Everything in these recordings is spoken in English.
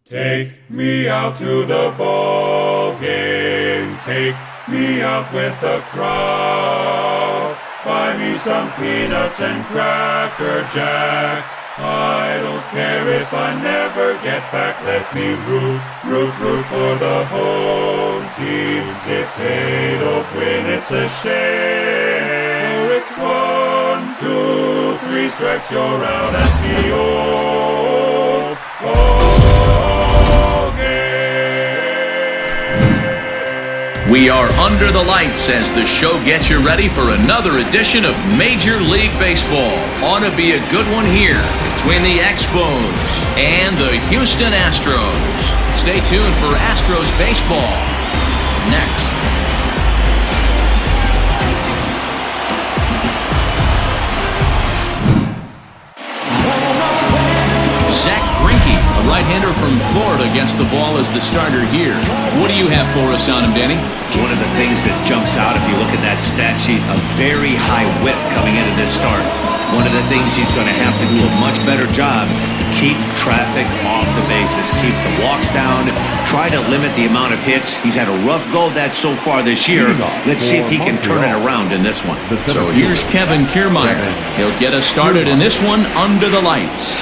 Take me out to the ball game. Take me out with the crowd. Buy me some peanuts and Cracker Jack. I don't care if I never get back. Let me root for the home team. If they don't win, it's a shame. For it's 1, 2, 3 strikes, you're out at the old ball game. We are under the lights as the show gets you ready for another edition of Major League Baseball. Ought to be a good one here between the Expos and the Houston Astros. Stay tuned for Astros baseball next. A right-hander from Florida gets the ball as the starter here. What do you have for us on him, Danny? One of the things that jumps out if you look at that stat sheet, a very high whip coming into this start. One of the things he's going to have to do a much better job, keep traffic off the bases, keep the walks down, try to limit the amount of hits. He's had a rough go of that so far this year. Let's see if he can turn it around in this one. So here's Kevin Kiermaier. He'll get us started in this one under the lights.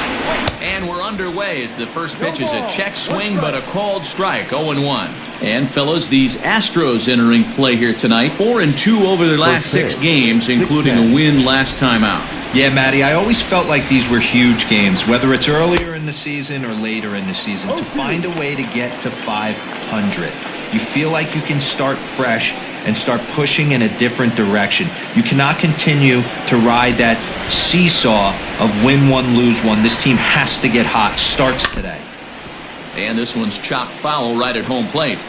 And we're underway as the first pitch is a check swing, but a called strike, 0-1. And fellas, these Astros entering play here tonight, 4-2 over their last 6 games, including a win last time out. Yeah, Matty, I always felt like these were huge games, whether it's earlier in the season or later in the season, to find a way to get to 500. You feel like you can start fresh and start pushing in a different direction. You cannot continue to ride that seesaw of win one, lose one. This team has to get hot. Starts today. And this one's chopped foul right at home plate.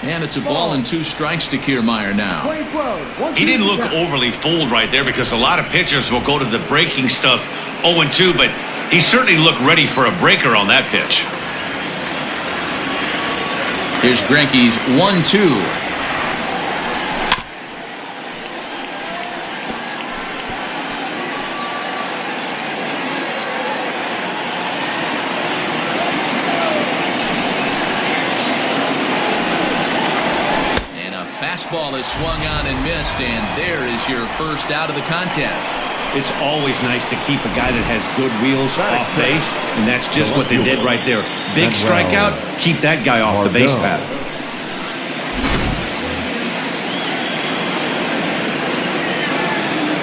And it's a ball and 2 strikes to Kiermaier now. He didn't look overly fooled right there because a lot of pitchers will go to the breaking stuff 0-2, but he certainly looked ready for a breaker on that pitch. Here's Greinke's 1-2. Fastball is swung on and missed, and there is your first out of the contest. It's always nice to keep a guy that has good wheels off base, and that's just what they did right there. Big strikeout, keep that guy off the base path.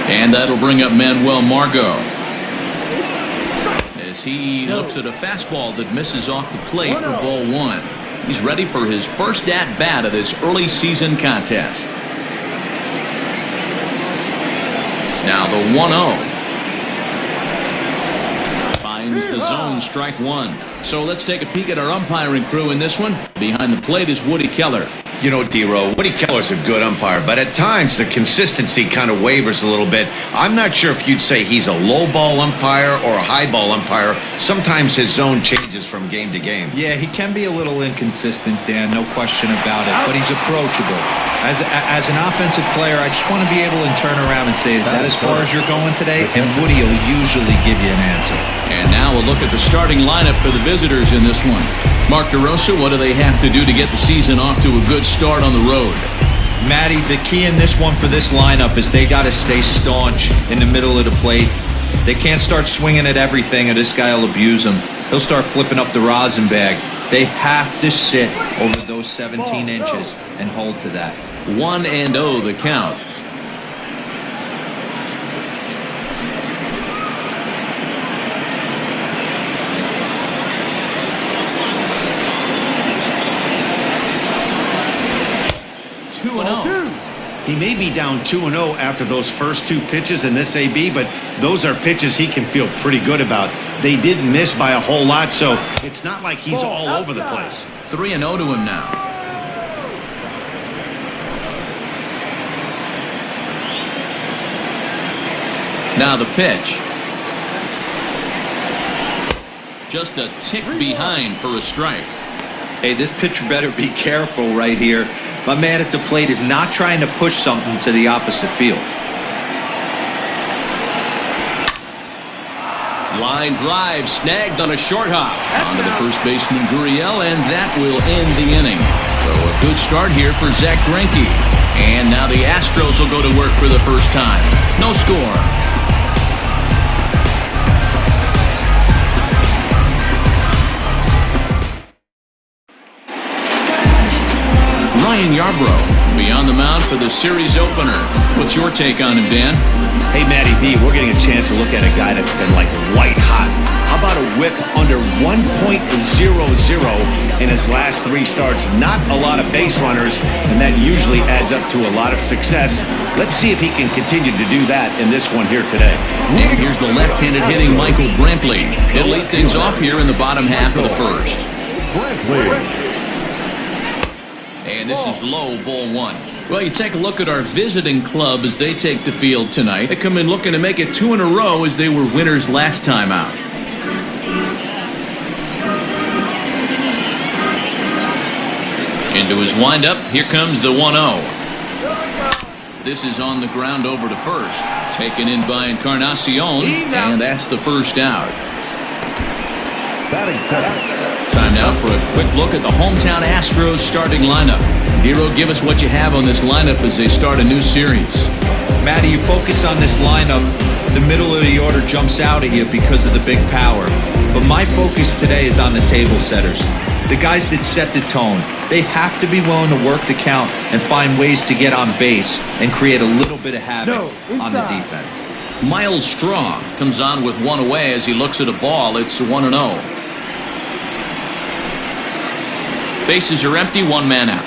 And that'll bring up Manuel Margot as he looks at a fastball that misses off the plate for ball 1. He's ready for his first at-bat of this early season contest. Now the 1-0. Finds the zone, strike 1. So let's take a peek at our umpiring crew in this one. Behind the plate is Woody Keller. You know, D-Row, Woody Keller's a good umpire, but at times the consistency kind of wavers a little bit. I'm not sure if you'd say he's a low ball umpire or a high ball umpire. Sometimes his zone changes from game to game. Yeah, he can be a little inconsistent, Dan, no question about it, but he's approachable. As an offensive player, I just want to be able to turn around and say, is that as far as you're going today? And Woody will usually give you an answer. And now we'll look at the starting lineup for the visitors in this one. Mark DeRosa, what do they have to do to get the season off to a good start on the road? Matty, the key in this one for this lineup is they got to stay staunch in the middle of the plate. They can't start swinging at everything or this guy will abuse them. He'll start flipping up the rosin bag. They have to sit over those 17 inches and hold to that. 1-0 the count. He may be down 2-0 after those first 2 pitches in this AB, but those are pitches he can feel pretty good about. They didn't miss by a whole lot, so it's not like he's all over the place. 3-0 to him now. Now the pitch. Just a tick behind for a strike. Hey, this pitcher better be careful right here. My man at the plate is not trying to push something to the opposite field. Line drive snagged on a short hop. Onto the first baseman Gurriel, and that will end the inning. So a good start here for Zach Greinke. And now the Astros will go to work for the first time. No score. Ryan Yarbrough will be on the mound for the series opener. What's your take on him, Dan? Hey, Matty V, we're getting a chance to look at a guy that's been like white hot. How about a whip under 1.00 in his last 3 starts? Not a lot of base runners, and that usually adds up to a lot of success. Let's see if he can continue to do that in this one here today. And here's the left-handed hitting Michael Brantley. He'll lead things off here in the bottom half of the first. And this is low, ball 1. Well, you take a look at our visiting club as they take the field tonight. They come in looking to make it 2 in a row as they were winners last time out. Into his windup, here comes the 1-0. This is on the ground over to first. Taken in by Encarnacion, and that's the first out. Time now for a quick look at the hometown Astros starting lineup. Hero, give us what you have on this lineup as they start a new series. Matty, you focus on this lineup, the middle of the order jumps out at you because of the big power. But my focus today is on the table setters. The guys that set the tone. They have to be willing to work the count and find ways to get on base and create a little bit of havoc on the defense. Miles Straw comes on with 1 away as he looks at a ball. It's 1-0. Bases are empty, 1 man out.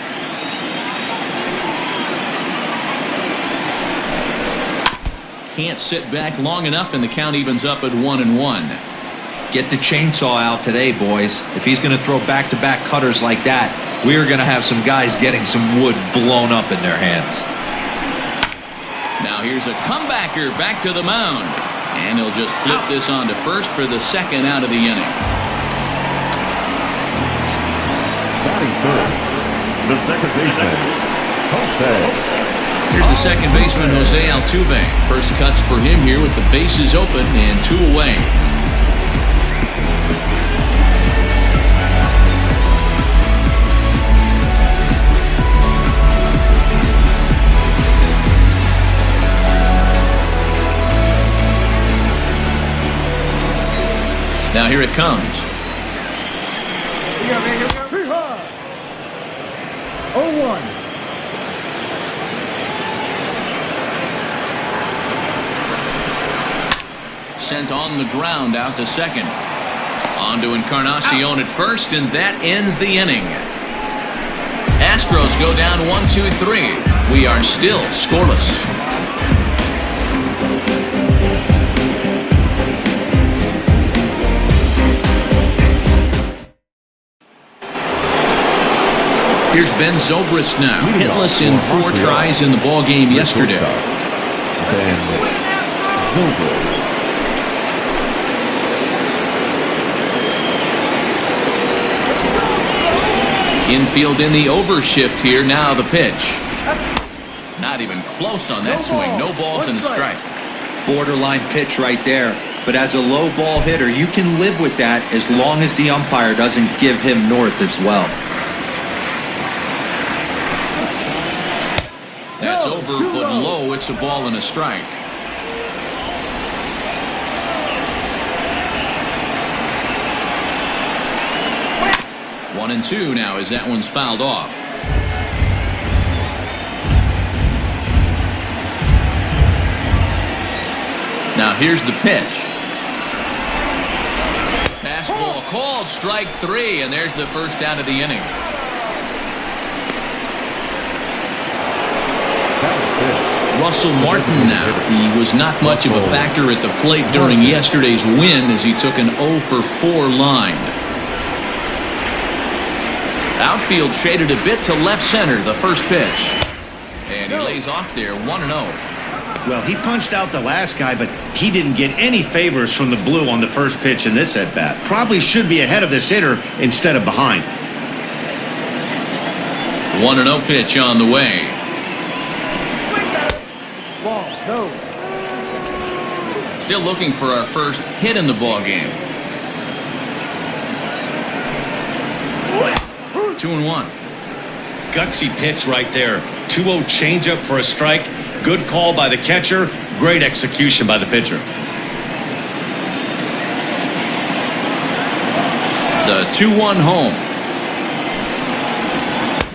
Can't sit back long enough, and the count evens up at 1-1. Get the chainsaw out today, boys. If he's going to throw back-to-back cutters like that, we are going to have some guys getting some wood blown up in their hands. Now here's a comebacker back to the mound. And he'll just flip this on to first for the second out of the inning. Batting third, the second baseman, Jose. Here's the second baseman, Jose Altuve. First cuts for him here with the bases open and 2 away. Now here it comes. 0-1. Sent on the ground out to second. On to Encarnacion at first, and that ends the inning. Astros go down 1-2-3. We are still scoreless. Here's Ben Zobrist now, hitless in 4 tries in the ball game yesterday. Ben Zobrist. Infield in the overshift here. Now the pitch. Not even close on that swing. No balls and a strike. Borderline pitch right there. But as a low ball hitter, you can live with that as long as the umpire doesn't give him north as well. That's over, but low. It's a ball and a strike. One and 2 now as that one's fouled off. Now here's the pitch. Fastball called, strike 3, and there's the first out of the inning. Russell Martin now. He was not much of a factor at the plate during yesterday's win as he took an 0-for-4 line. Outfield shaded a bit to left center, the first pitch. And he lays off there, 1-0. Well, he punched out the last guy, but he didn't get any favors from the blue on the first pitch in this at-bat. Probably should be ahead of this hitter instead of behind. 1-0 pitch on the way. Ball, no. Still looking for our first hit in the ball game. 2-1. Gutsy pitch right there. 2-0 changeup for a strike. Good call by the catcher. Great execution by the pitcher. The 2-1 home.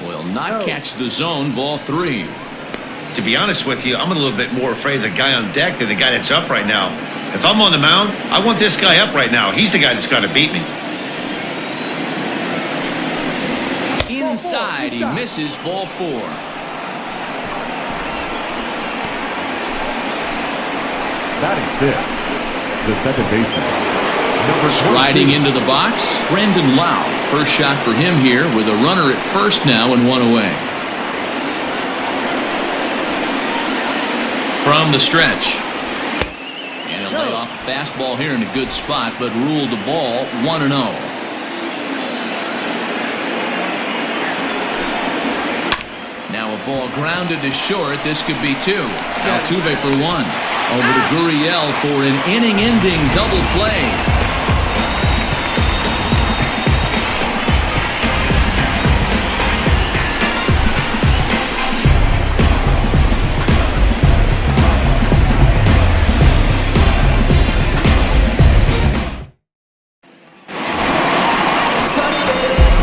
Will not catch the zone. Ball 3. To be honest with you, I'm a little bit more afraid of the guy on deck than the guy that's up right now. If I'm on the mound, I want this guy up right now. He's the guy that's got to beat me. Inside, he misses. Ball 4. Batting fifth, the second baseman. Striding into the box, Brandon Lau. First shot for him here with a runner at first now and 1 away. From the stretch. And he'll lay off a fastball here in a good spot, but ruled the ball 1-0. Now a ball grounded to short. This could be 2. Altuve for 1. Over to Gurriel for an inning-ending double play.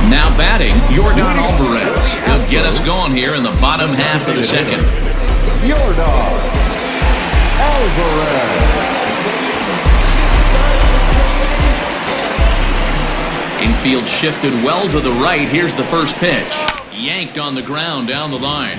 Now batting, Yordan Alvarez. He'll get us going here in the bottom half of the second. Yordan Alvarez. Infield shifted well to the right. Here's the first pitch. Yanked on the ground down the line.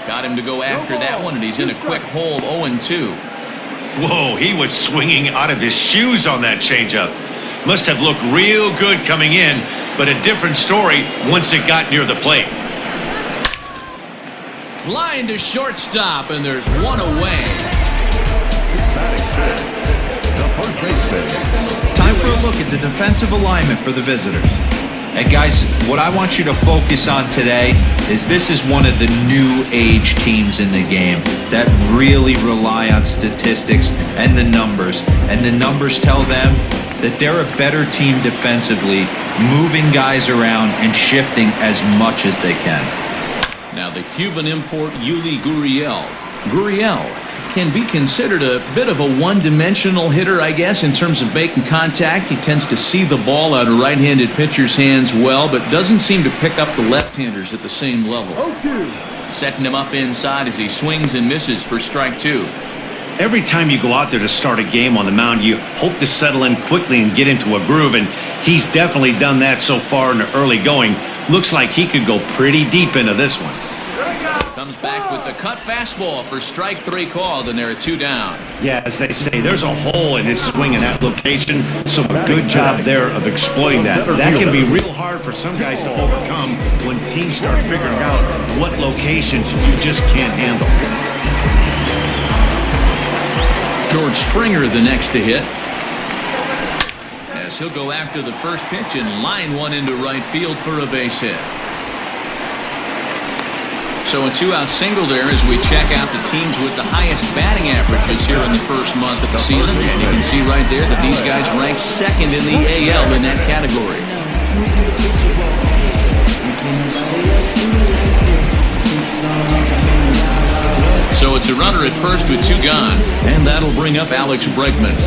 Got him to go after that one, and he's in a quick hole, 0-2. Whoa, he was swinging out of his shoes on that changeup. Must have looked real good coming in, but a different story once it got near the plate. Line to shortstop, and there's 1 away. Batting fifth, the first baseman. Time for a look at the defensive alignment for the visitors. And guys, what I want you to focus on today is this is one of the new age teams in the game that really rely on statistics and the numbers. And the numbers tell them that they're a better team defensively, moving guys around and shifting as much as they can. Now the Cuban import Yuli Gurriel. Gurriel can be considered a bit of a one-dimensional hitter, I guess, in terms of making contact. He tends to see the ball out of right-handed pitchers' hands well, but doesn't seem to pick up the left-handers at the same level. Setting him up inside as he swings and misses for strike 2. Every time you go out there to start a game on the mound, you hope to settle in quickly and get into a groove, and he's definitely done that so far in the early going. Looks like he could go pretty deep into this one. Comes back with the cut fastball for strike 3 called, and there are 2 down. Yeah, as they say, there's a hole in his swing in that location, so good job there of exploiting that. That can be real hard for some guys to overcome when teams start figuring out what locations you just can't handle. George Springer the next to hit, as he'll go after the first pitch and line one into right field for a base hit. So a 2-out single there as we check out the teams with the highest batting averages here in the first month of the season. And you can see right there that these guys rank second in the AL in that category. So it's a runner at first with 2 gone. And that'll bring up Alex Bregman.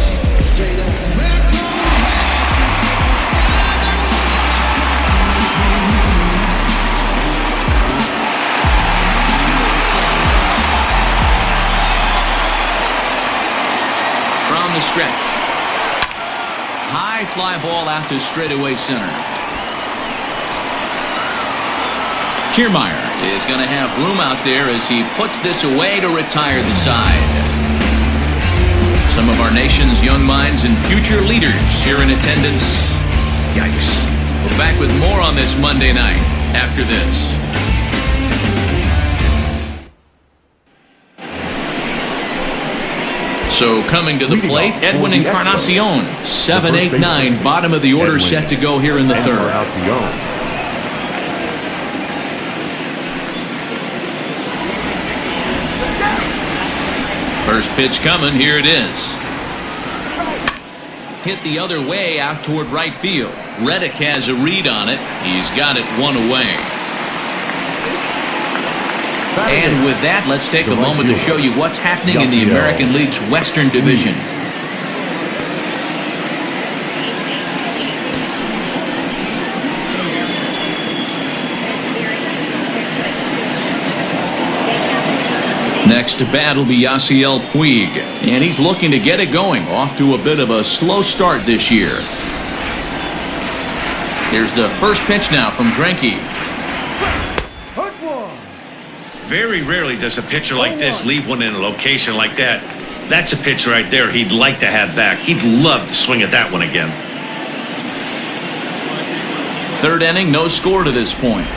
The stretch. High fly ball out to straightaway center. Kiermaier is going to have room out there as he puts this away to retire the side. Some of our nation's young minds and future leaders here in attendance. Yikes. We're back with more on this Monday night after this. So coming to the plate, Edwin Encarnacion. 7, 8, 9, bottom of the order set to go here in the third. First pitch coming, here it is. Hit the other way out toward right field. Reddick has a read on it. He's got it one away. And with that, let's take a moment to show you what's happening in the American League's Western Division. Next to bat will be Yasiel Puig, and he's looking to get it going. Off to a bit of a slow start this year. Here's the first pitch now from Greinke. Very rarely does a pitcher like this leave one in a location like that. That's a pitch right there he'd like to have back. He'd love to swing at that one again. Third inning, no score to this point.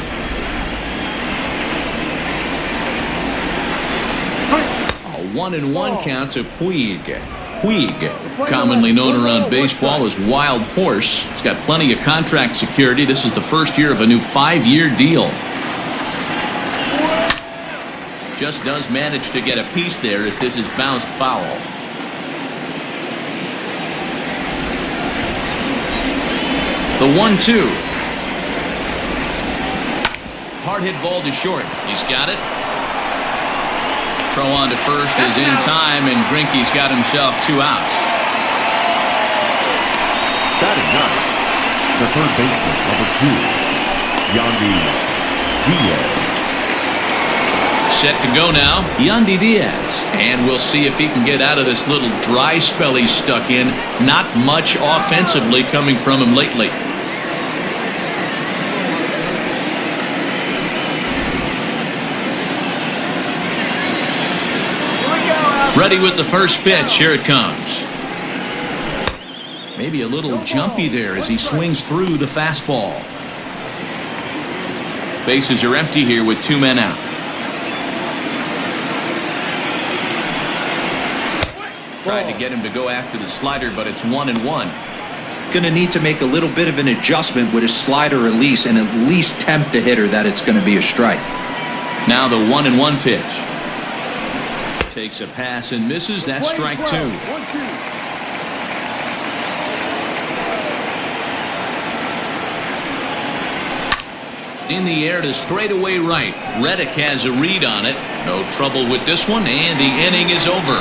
A 1-1 count to Puig. Puig, commonly known around baseball as Wild Horse. He's got plenty of contract security. This is the first year of a new 5-year deal. Just does manage to get a piece there as this is bounced foul. The 1-2. Hard hit ball to short. He's got it. Throw on to first is in time, and Greinke's got himself 2 outs. Batting ninth, the third baseman, number 2, Yandy Diaz. Set to go now, Yandy Diaz. And we'll see if he can get out of this little dry spell he's stuck in. Not much offensively coming from him lately. Ready with the first pitch. Here it comes. Maybe a little jumpy there as he swings through the fastball. Bases are empty here with 2 men out. Tried to get him to go after the slider, but it's 1-1. Going to need to make a little bit of an adjustment with his slider release and at least tempt the hitter that it's going to be a strike. Now the 1-1 pitch. Takes a pass and misses. That's strike 2. In the air to straightaway right. Reddick has a read on it. No trouble with this one, and the inning is over.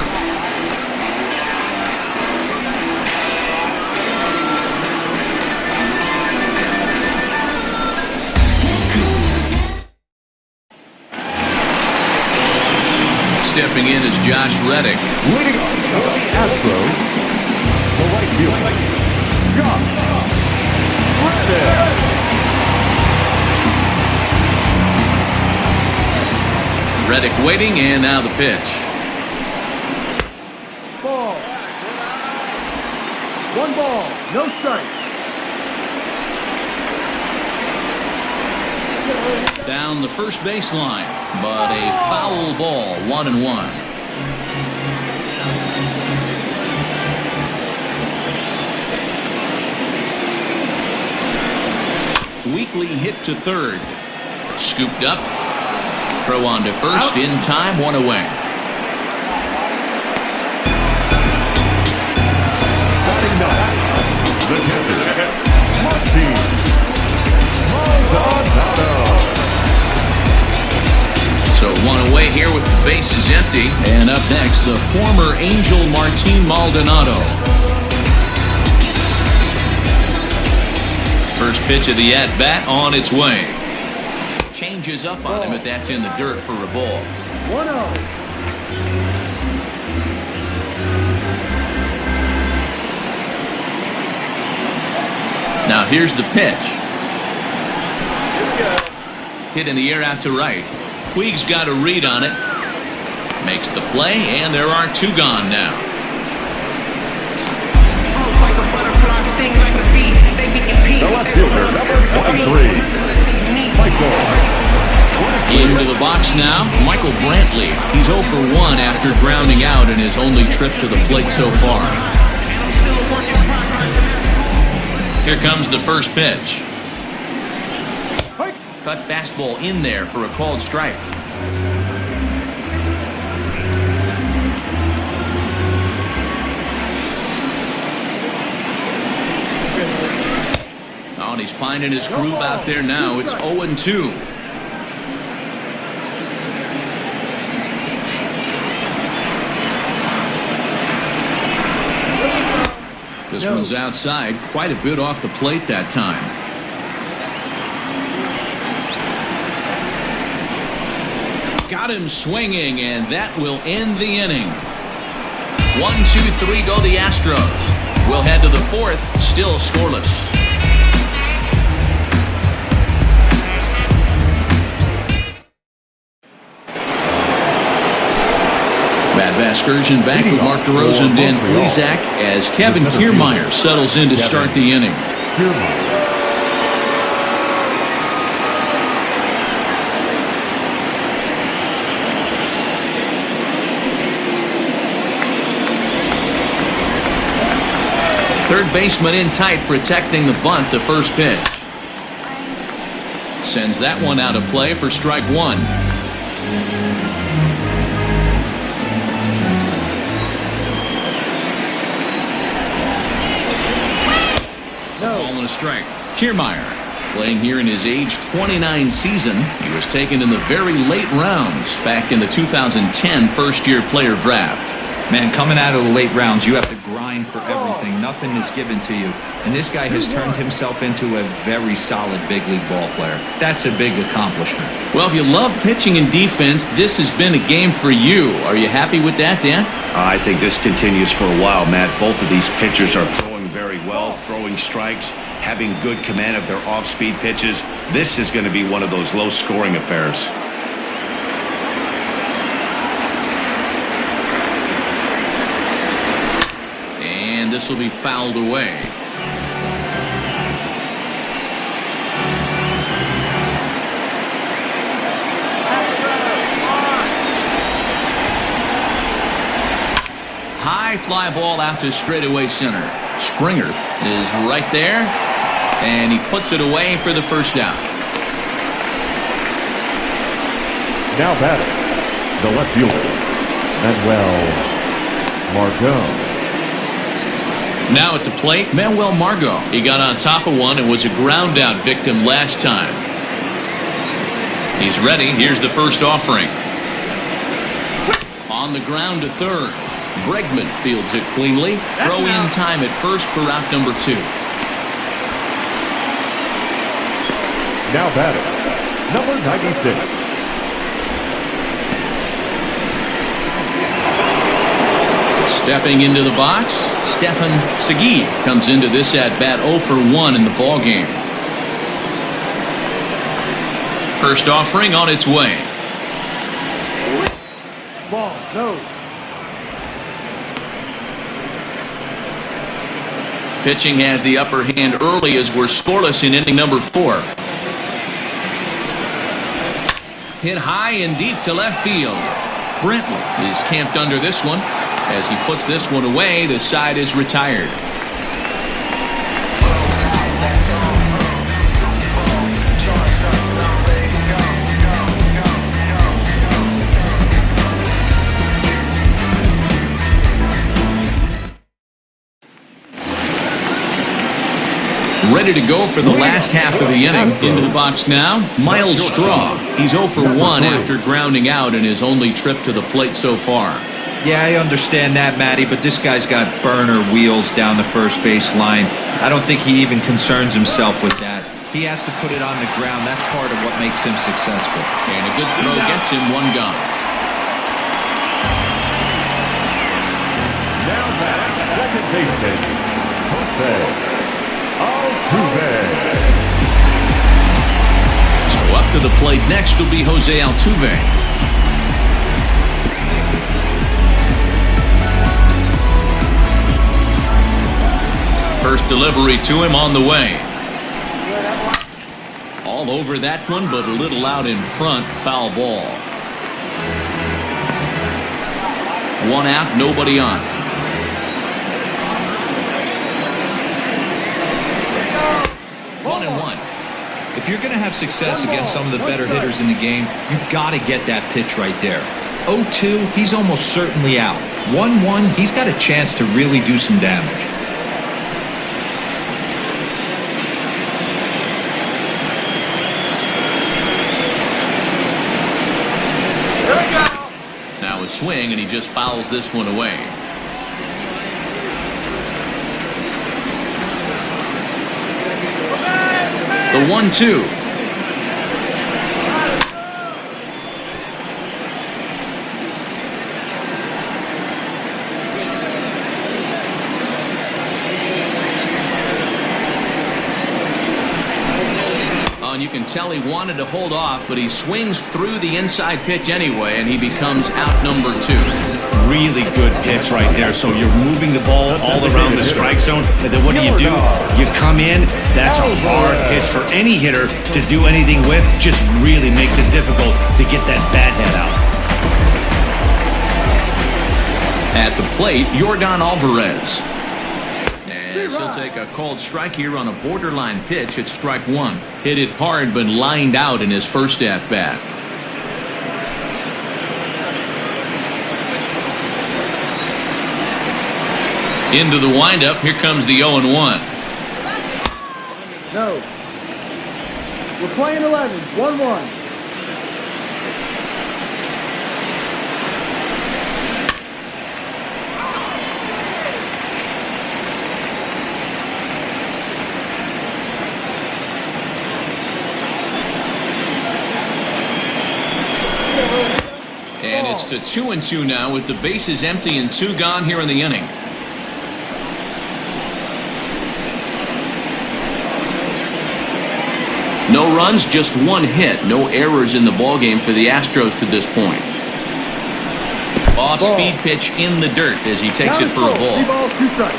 Stepping in is Josh Reddick. Leading off for the Astros, the right fielder, Josh Reddick. Reddick waiting, and now the pitch. Ball. 1 ball, no strike. Down the first baseline, but a foul ball, 1-1. Weekly hit to third. Scooped up. Throw on to first, in time, 1 away. Batting ninth, the catcher, Martin Maldonado. So 1 away here with the bases empty. And up next, the former Angel Martin Maldonado. First pitch of the at-bat on its way. Changes up on him, but that's in the dirt for a ball. 1-0. Now here's the pitch. Hit in the air out to right. Puig's got a read on it. Makes the play, and there are 2 gone now. Float like a butterfly, sting like a bee. They can compete. The left fielder, number 23, Michael. Into the box now, Michael Brantley. He's 0 for 1 after grounding out in his only trip to the plate so far. Here comes the first pitch. Cut fastball in there for a called strike. Oh, and he's finding his groove out there now. It's 0-2. This one's outside, quite a bit off the plate that time. Got him swinging, and that will end the inning. 1, 2, 3 go the Astros. We'll head to the fourth, still scoreless. Matt Vasgersian back with Mark DeRosa and Dan Plesac as Kevin Kiermaier settles in to start the inning. Third baseman in tight, protecting the bunt, the first pitch. Sends that one out of play for strike one. Ball and a strike. Kiermaier, playing here in his age 29 season. He was taken in the very late rounds back in the 2010 first-year player draft. Man, coming out of the late rounds, you have to grind for everything. Nothing is given to you. And this guy has turned himself into a very solid big league ball player. That's a big accomplishment. Well, if you love pitching and defense, this has been a game for you. Are you happy with that, Dan? I think this continues for a while, Matt. Both of these pitchers are throwing very well, throwing strikes, having good command of their off-speed pitches. This is going to be one of those low-scoring affairs. And this will be fouled away. High fly ball out to straightaway center. Springer is right there, and he puts it away for the first out. Now batting, the left fielder, Manuel Margot. Now at the plate, Manuel Margot. He got on top of one and was a ground out victim last time. He's ready. Here's the first offering. On the ground to third. Bregman fields it cleanly. Throw in time at first for out number 2. Now batting, number 96. Stepping into the box, Stefan Segui comes into this at-bat 0 for 1 in the ballgame. First offering on its way. Ball, no. Pitching has the upper hand early as we're scoreless in inning number 4. Hit high and deep to left field. Brantley is camped under this one. As he puts this one away, the side is retired. Ready to go for the last half of the inning. Into the box now, Miles Straw. He's 0 for 1 after grounding out in his only trip to the plate so far. Yeah, I understand that, Matty, but this guy's got burner wheels down the first base line. I don't think he even concerns himself with that. He has to put it on the ground. That's part of what makes him successful. And a good throw gets him one gone. Now back, second baseman, Jose Altuve. So up to the plate next will be Jose Altuve. First delivery to him on the way. All over that one, but a little out in front. Foul ball. 1 out, nobody on. One and one. If you're going to have success against some of the better hitters in the game, you've got to get that pitch right there. 0-2, he's almost certainly out. 1-1, he's got a chance to really do some damage. Now a swing, and he just fouls this one away. The 1-2. And you can tell he wanted to hold off, but he swings through the inside pitch anyway, and he becomes out number 2. Really good pitch right there. So you're moving the ball all around the strike zone, and then what do? You come in. That's a hard pitch for any hitter to do anything with. Just really makes it difficult to get that bat head out. At the plate, Yordan Alvarez. As he'll take a called strike here on a borderline pitch at strike 1. Hit it hard, but lined out in his first at-bat. Into the windup, here comes the 0-1. No. We're playing 11, 1-1. And it's to 2-2 now with the bases empty and 2 gone here in the inning. No runs, just 1 hit. No errors in the ballgame for the Astros to this point. Off-speed pitch in the dirt as he takes it for a ball.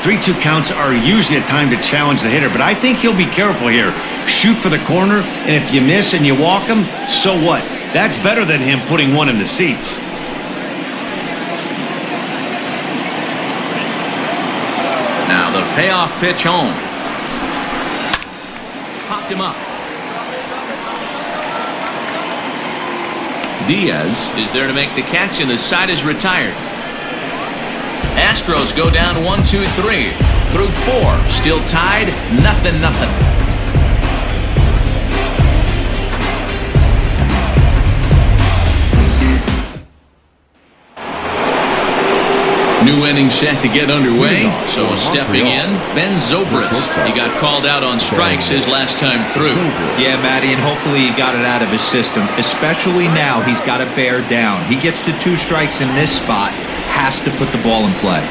3-2 counts are usually a time to challenge the hitter, but I think he'll be careful here. Shoot for the corner, and if you miss and you walk him, so what? That's better than him putting one in the seats. Now the payoff pitch home. Popped him up. Diaz is there to make the catch, and the side is retired. Astros go down 1-2-3 through 4. Still tied, 0-0. New inning set to get underway. So stepping in, Ben Zobrist. He got called out on strikes his last time through. Yeah, Matty, and hopefully he got it out of his system. Especially now, he's got to bear down. He gets the 2 strikes in this spot, has to put the ball in play.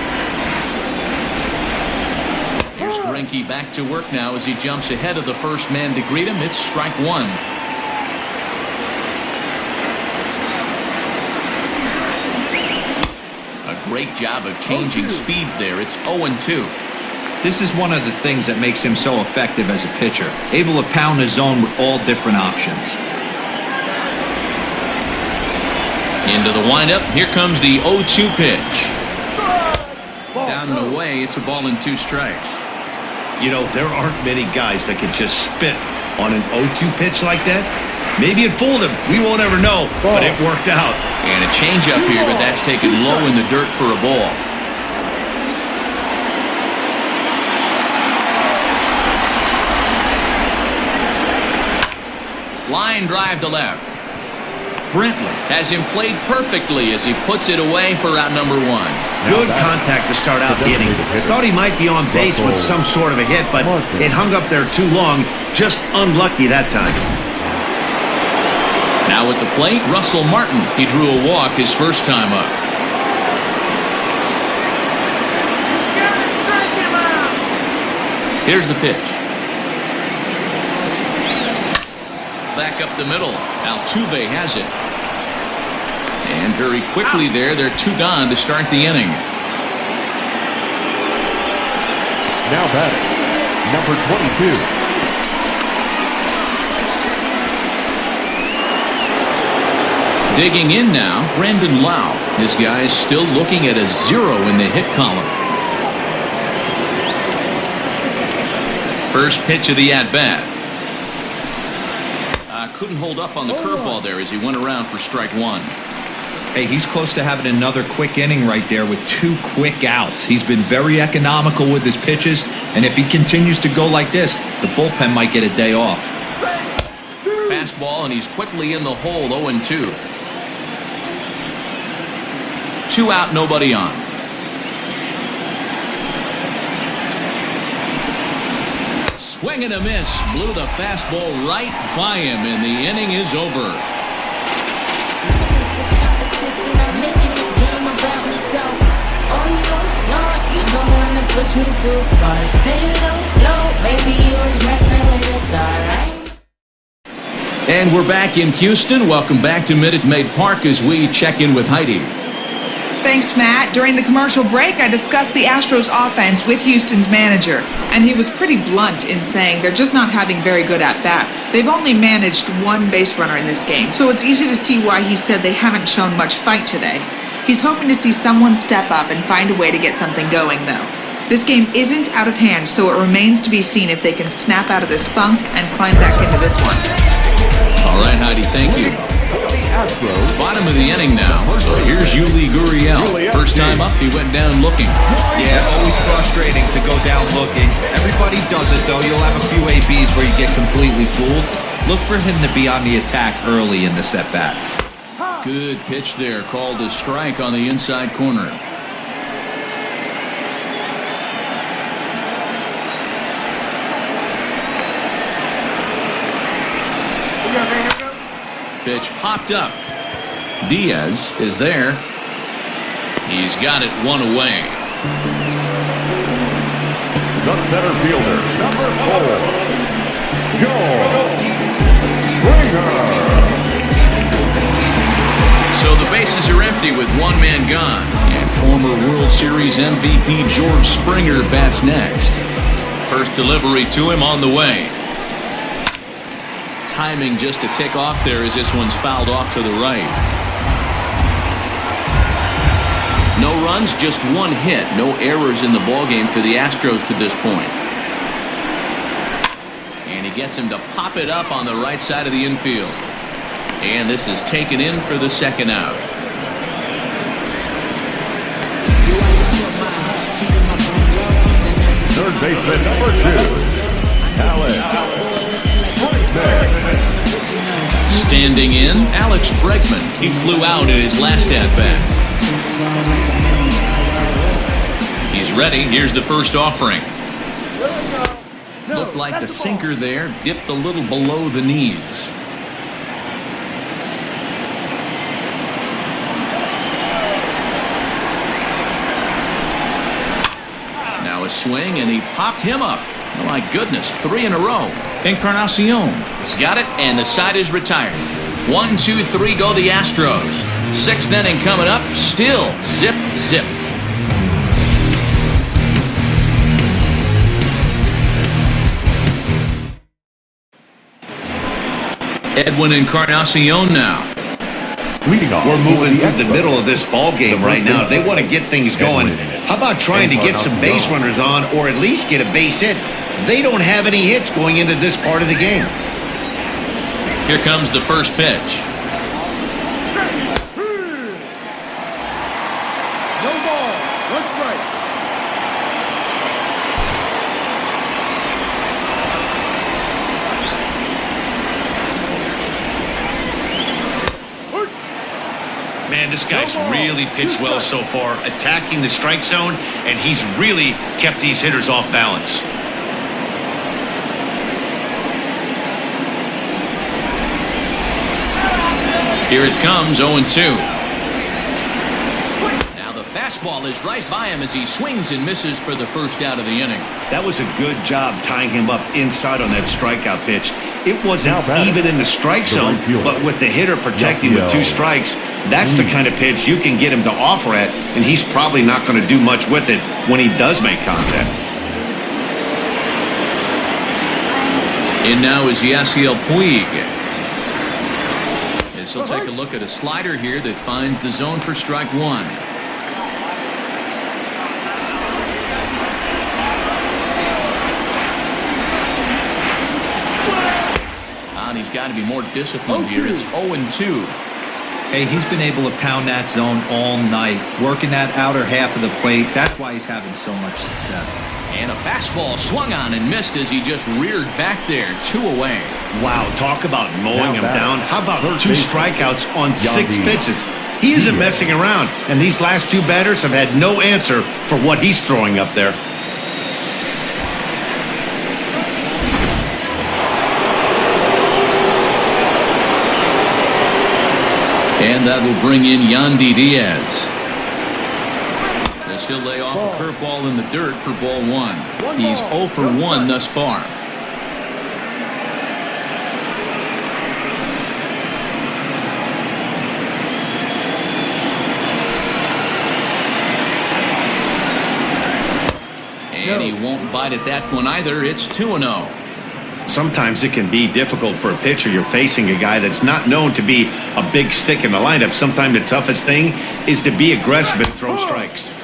Here's Greinke back to work now as he jumps ahead of the first man to greet him. It's strike 1. Great job of changing speeds there. It's 0-2. This is one of the things that makes him so effective as a pitcher. Able to pound his zone with all different options. Into the windup. Here comes the 0-2 pitch. Down and away. It's a ball and 2 strikes. You know, there aren't many guys that can just spit on an 0-2 pitch like that. Maybe it fooled him. We won't ever know, but it worked out. And a changeup here, but that's taken low in the dirt for a ball. Line drive to left. Brentley has him played perfectly as he puts it away for out number 1. Good contact to start out the inning. Thought he might be on base with some sort of a hit, but it hung up there too long. Just unlucky that time. Now at the plate, Russell Martin. He drew a walk his first time up. Here's the pitch. Back up the middle. Altuve has it. And very quickly there, they're 2 gone to start the inning. Now batting, number 22. Digging in now, Brandon Lau. This guy is still looking at a 0 in the hit column. First pitch of the at-bat. Couldn't hold up on the curveball there as he went around for strike one. Hey, he's close to having another quick inning right there with 2 quick outs. He's been very economical with his pitches, and if he continues to go like this, the bullpen might get a day off. Fastball, and he's quickly in the hole, 0-2. 2 out, nobody on. Swing and a miss. Blew the fastball right by him, and the inning is over. Push me too far. Stay low, low. Maybe you was messing with the star, right? And we're back in Houston. Welcome back to Minute Maid Park as we check in with Heidi. Thanks, Matt. During the commercial break, I discussed the Astros offense with Houston's manager, and he was pretty blunt in saying they're just not having very good at-bats. They've only managed 1 base runner in this game, so it's easy to see why he said they haven't shown much fight today. He's hoping to see someone step up and find a way to get something going, though. This game isn't out of hand, so it remains to be seen if they can snap out of this funk and climb back into this one. All right, Heidi, thank you. Bottom of the inning now, so here's Yuli Gurriel. First time up, he went down looking. Yeah, always frustrating to go down looking. Everybody does it, though. You'll have a few ABs where you get completely fooled. Look for him to be on the attack early in the at-bat. Good pitch there, called a strike on the inside corner. Pitch popped up. Diaz is there. He's got it 1 away. The center fielder, number 4, Joe Springer. So the bases are empty with 1 man gone. And former World Series MVP George Springer bats next. First delivery to him on the way. Timing just to tick off there as this one's fouled off to the right. No runs, just 1 hit. No errors in the ballgame for the Astros to this point. And he gets him to pop it up on the right side of the infield. And this is taken in for the second out. Third baseman, number 2, Alex. Standing in, Alex Bregman. He flew out in his last at-bat. He's ready. Here's the first offering. Looked like the sinker there dipped a little below the knees. Now a swing, and he popped him up. Oh my goodness, 3 in a row. Encarnacion has got it, and the side is retired. 1, 2, 3 go the Astros. 6th inning coming up, still zip, zip. Edwin Encarnacion now. We're moving through the middle of this ball game right now. If they want to get things going, how about trying to get some base runners on, or at least get a base hit? They don't have any hits going into this part of the game. Here comes the first pitch. No ball, 1 strike. Man, this guy's really pitched well so far, attacking the strike zone, and he's really kept these hitters off balance. Here it comes, 0-2. Now the fastball is right by him as he swings and misses for the first out of the inning. That was a good job tying him up inside on that strikeout pitch. It wasn't even in the strike zone, but with the hitter protecting with 2 strikes, that's the kind of pitch you can get him to offer at, and he's probably not going to do much with it when he does make contact. And now is Yasiel Puig. This He'll take a look at a slider here that finds the zone for strike one. And he's got to be more disciplined here. It's 0-2. Hey, he's been able to pound that zone all night, working that outer half of the plate. That's why he's having so much success. And a fastball swung on and missed as he just reared back there, 2 away. Wow, talk about mowing him down. How about Third 2 baseman, strikeouts on 6 Yandy. pitches? He isn't messing around, and these last 2 batters have had no answer for what he's throwing up there. And that will bring in Yandy Diaz. As he'll lay off a curveball in the dirt for ball 1. He's 0 for 1 thus far. And he won't bite at that one either. It's 2-0. Sometimes it can be difficult for a pitcher. You're facing a guy that's not known to be a big stick in the lineup. Sometimes the toughest thing is to be aggressive and throw strikes.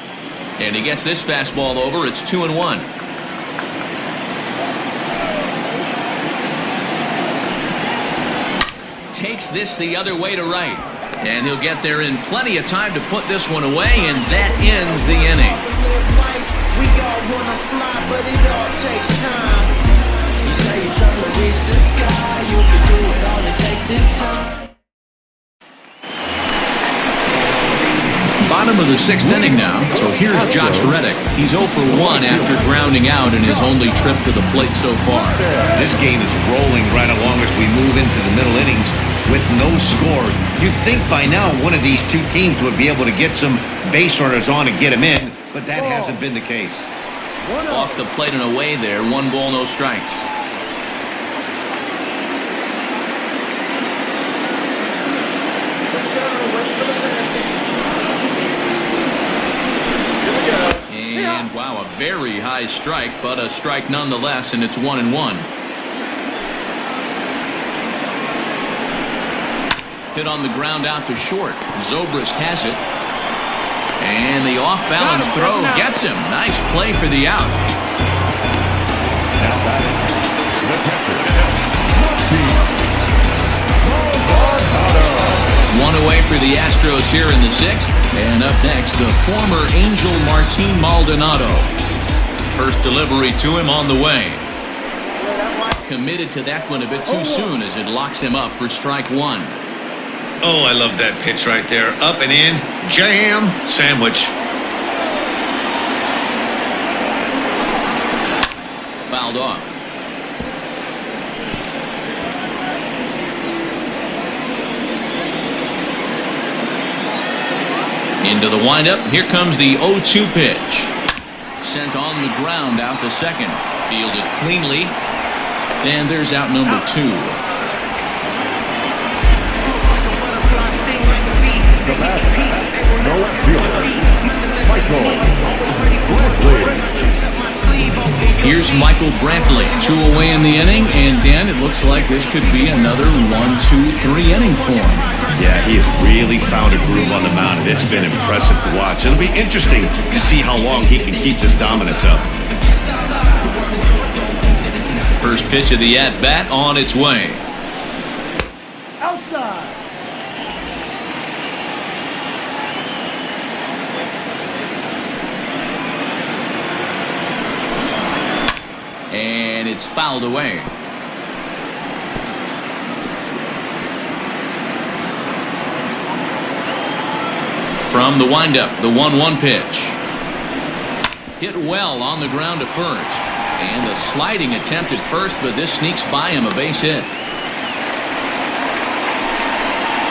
And he gets this fastball over. It's 2-1. Takes this the other way to right. And he'll get there in plenty of time to put this one away, and that ends the inning. We all wanna fly, but it all takes time. You say you're trying to reach the sky, you can do it, all it takes is time. Bottom of the 6th inning now, so here's Josh Reddick. He's 0 for 1 after grounding out in his only trip to the plate so far. This game is rolling right along as we move into the middle innings with no score. You'd think by now one of these 2 teams would be able to get some base runners on and get them in, but that hasn't been the case. Off the plate and away there, 1 ball, no strikes. And wow, a very high strike, but a strike nonetheless, and it's 1-1. Hit on the ground out to short. Zobrist has it. And the off-balance throw gets him. Nice play for the out. Now batting, the catcher, One away for the Astros here in the 6th. And up next, the former Angel Martin Maldonado. First delivery to him on the way. Committed to that one a bit too soon as it locks him up for strike 1. Oh, I love that pitch right there. Up and in, jam, sandwich. Fouled off. Into the windup. Here comes the 0-2 pitch. Sent on the ground out to second. Fielded cleanly. And there's out number 2. the batter, no left fielder, Michael Brantley. Here's Michael Brantley, 2 away in the inning, and Dan, it looks like this could be another 1-2-3 inning for him. Yeah, he has really found a groove on the mound. It's been impressive to watch. It'll be interesting to see how long he can keep this dominance up. First pitch of the at-bat on its way. Outside. And it's fouled away. From the windup, the 1-1 pitch. Hit well on the ground to first. And a sliding attempt at first, but this sneaks by him, a base hit.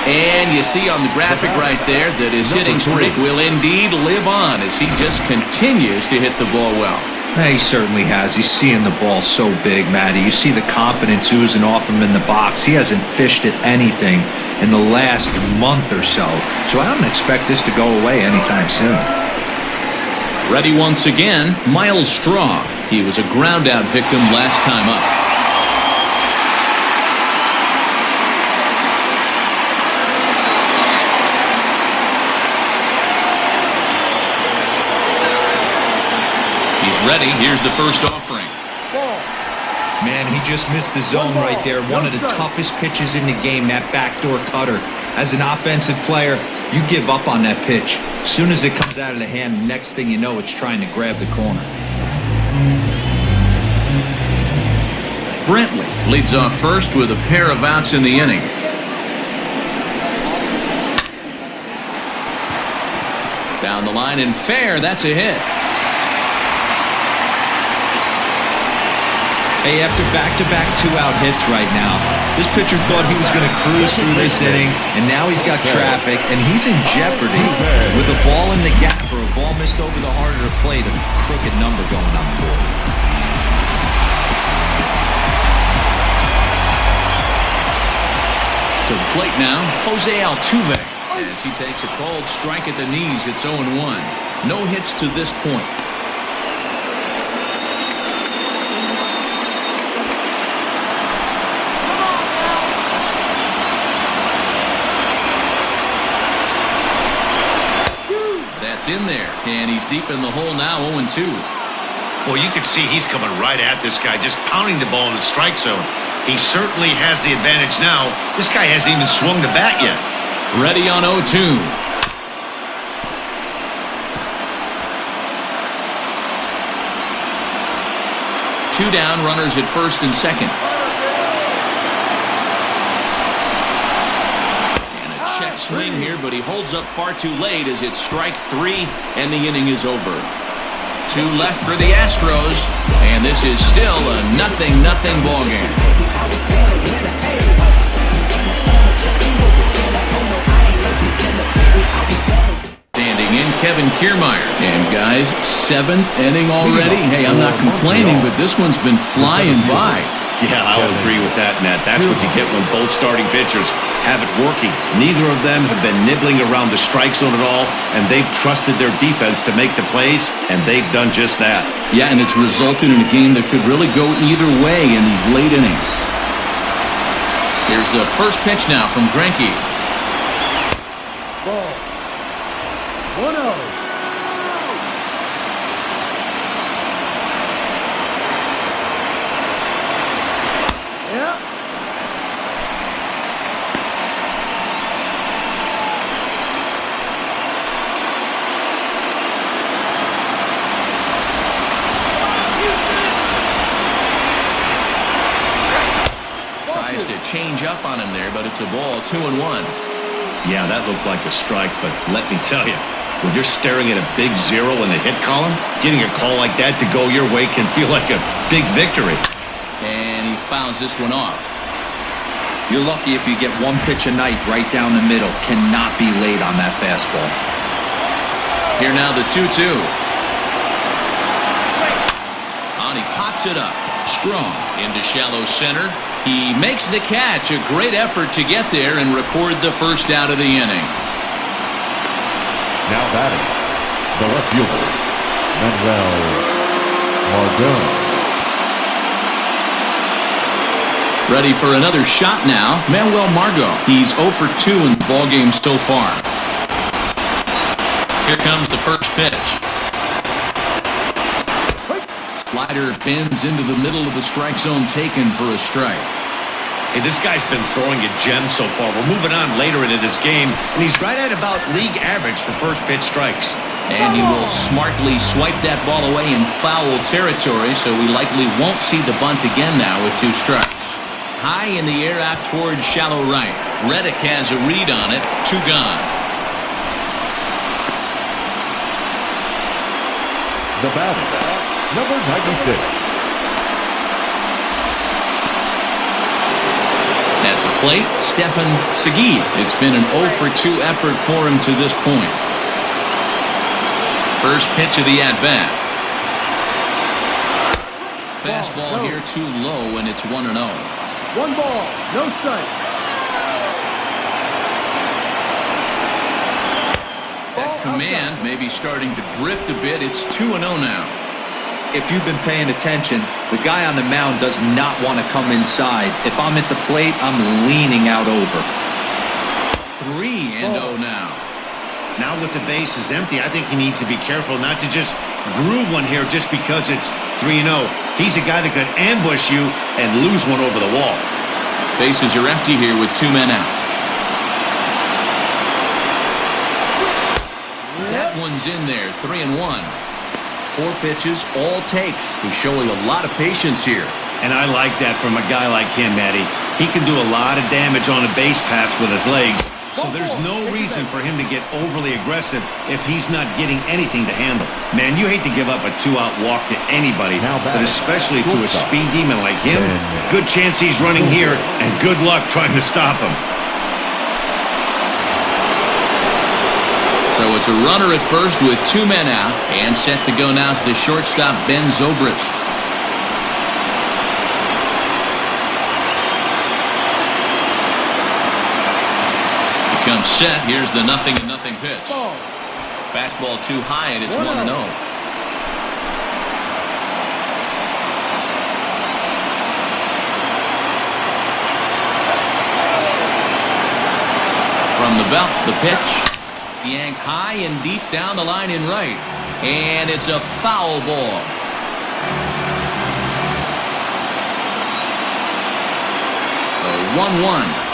And you see on the graphic right there that his hitting streak will indeed live on as he just continues to hit the ball well. He certainly has. He's seeing the ball so big, Matty. You see the confidence oozing off him in the box. He hasn't fished at anything in the last month or so. So I don't expect this to go away anytime soon. Ready once again, Miles Straw. He was a ground-out victim last time up. ready. Here's the first offering. Man, he just missed the zone right there. One of the toughest pitches in the game, that backdoor cutter. As an offensive player, you give up on that pitch. As soon as it comes out of the hand, next thing you know, it's trying to grab the corner. Brantley leads off first with a pair of outs in the inning. Down the line and fair, that's a hit. Hey, after back-to-back two-out hits right now, this pitcher thought he was going to cruise through this inning, and now he's got traffic, and he's in jeopardy with a ball in the gap or a ball missed over the harder to plate, a crooked number going on the board. To the plate now, Jose Altuve. As he takes a called strike at the knees, it's 0-1. No hits to this point. That's in there, and he's deep in the hole now, 0-2. Well, you can see he's coming right at this guy, just pounding the ball in the strike zone. He certainly has the advantage now. This guy hasn't even swung the bat yet. Ready on 0-2. Two down, runners at first and second. And a check swing here, but he holds up far too late as it's strike three, and the inning is over. Two left for the Astros, and this is still a 0-0 ball game. Standing in, Kevin Kiermaier. And guys, 7th inning already. Hey, I'm not complaining, but this one's been flying by. Yeah, I'll agree with that, Nat. That's what you get when both starting pitchers have it working. Neither of them have been nibbling around the strike zone at all, and they've trusted their defense to make the plays, and they've done just that. Yeah, and it's resulted in a game that could really go either way in these late innings. Here's the first pitch now from Greinke. Ball. 1-0. Change up on him there, but it's a ball, 2-1. Yeah, that looked like a strike, but let me tell you, when you're staring at a big zero in the hit column, getting a call like that to go your way can feel like a big victory. And he fouls this one off. You're lucky if you get one pitch a night right down the middle. Cannot be late on that fastball. Here now the 2-2. On, he pops it up. Strong into shallow center. He makes the catch. A great effort to get there and record the first out of the inning. Now batting, the left fielder, Manuel Margot. Ready for another shot now, Manuel Margot. He's 0 for 2 in the ballgame so far. Here comes the first pitch. Slider bends into the middle of the strike zone, taken for a strike. Hey, this guy's been throwing a gem so far. We're moving on later into this game, and he's right at about league average for first pitch strikes. And he will smartly swipe that ball away in foul territory, so we likely won't see the bunt again now with 2 strikes. High in the air out towards shallow right. Reddick has a read on it. 2 gone. The batter, number 96. At the plate, Stefan Segui. It's been an 0 for 2 effort for him to this point. First pitch of the at-bat. Fastball here too low, and it's 1-0. 1 ball, no strike. That command may be starting to drift a bit. It's 2-0 now. If you've been paying attention, the guy on the mound does not want to come inside. If I'm at the plate, I'm leaning out over. 3-0 now. Now with the bases empty, I think he needs to be careful not to just groove one here just because it's 3-0. He's a guy that could ambush you and lose one over the wall. Bases are empty here with 2 men out. That one's in there, 3-1. 4 pitches, all takes. He's showing a lot of patience here. And I like that from a guy like him, Matty. He can do a lot of damage on a base pass with his legs. So there's no reason for him to get overly aggressive if he's not getting anything to handle. Man, you hate to give up a 2-out walk to anybody, but especially to a speed demon like him. Good chance he's running here, and good luck trying to stop him. So it's a runner at first with 2 men out, and set to go now to the shortstop, Ben Zobrist. Comes set. Here's the 0-0 pitch. Fastball too high, and it's 1-0. From the belt, the pitch. Yanked high and deep down the line in right. And it's a foul ball. So 1-1.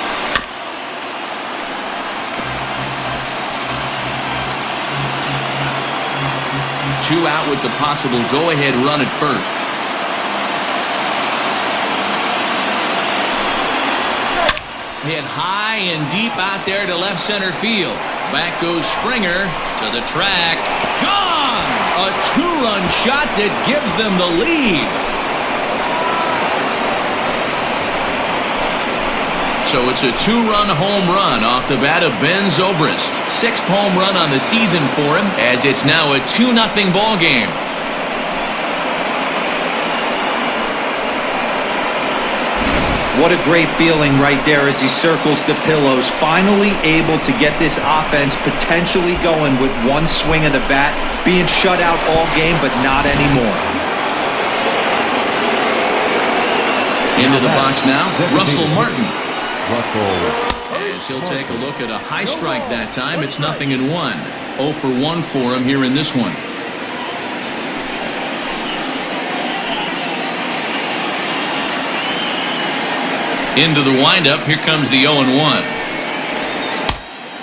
2 out with the possible go-ahead run at first. Hit high and deep out there to left center field. Back goes Springer to the track. Gone! A 2-run shot that gives them the lead. So it's a 2-run home run off the bat of Ben Zobrist. 6th home run on the season for him, as it's now a 2-0 ball game. What a great feeling right there as he circles the pillows. Finally able to get this offense potentially going with one swing of the bat. Being shut out all game, but not anymore. Into the box now, Russell Martin. As he'll take a look at a high strike that time, it's 0-1. 0 for 1 for him here in this one. Into the windup, here comes the 0-1.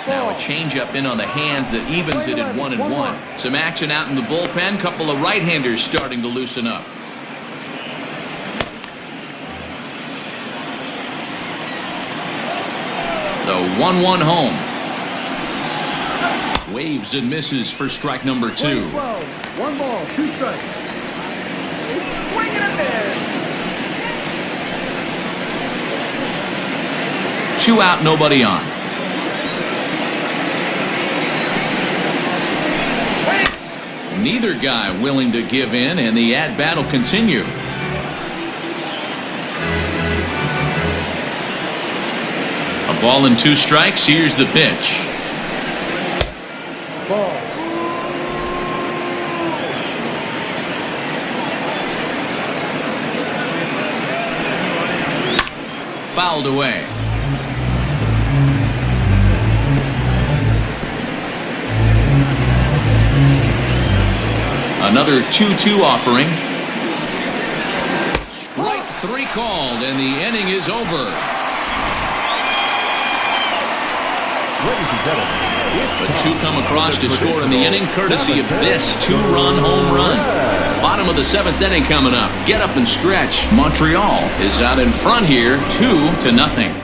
Now a changeup in on the hands that evens it at 1-1. Some action out in the bullpen, couple of right-handers starting to loosen up. The 1-1 home. Waves and misses for strike number 2. 1 ball, 2 strikes. Swing it in there. 2 out, nobody on. Neither guy willing to give in, and the at-bat will continue. A ball and 2 strikes. Here's the pitch. Ball. Fouled away. Another 2-2 offering. Strike 3 called, and the inning is over. But 2 come across to score in the inning, courtesy of this 2-run home run. Bottom of the 7th inning coming up. Get up and stretch. Montreal is out in front here, 2-0.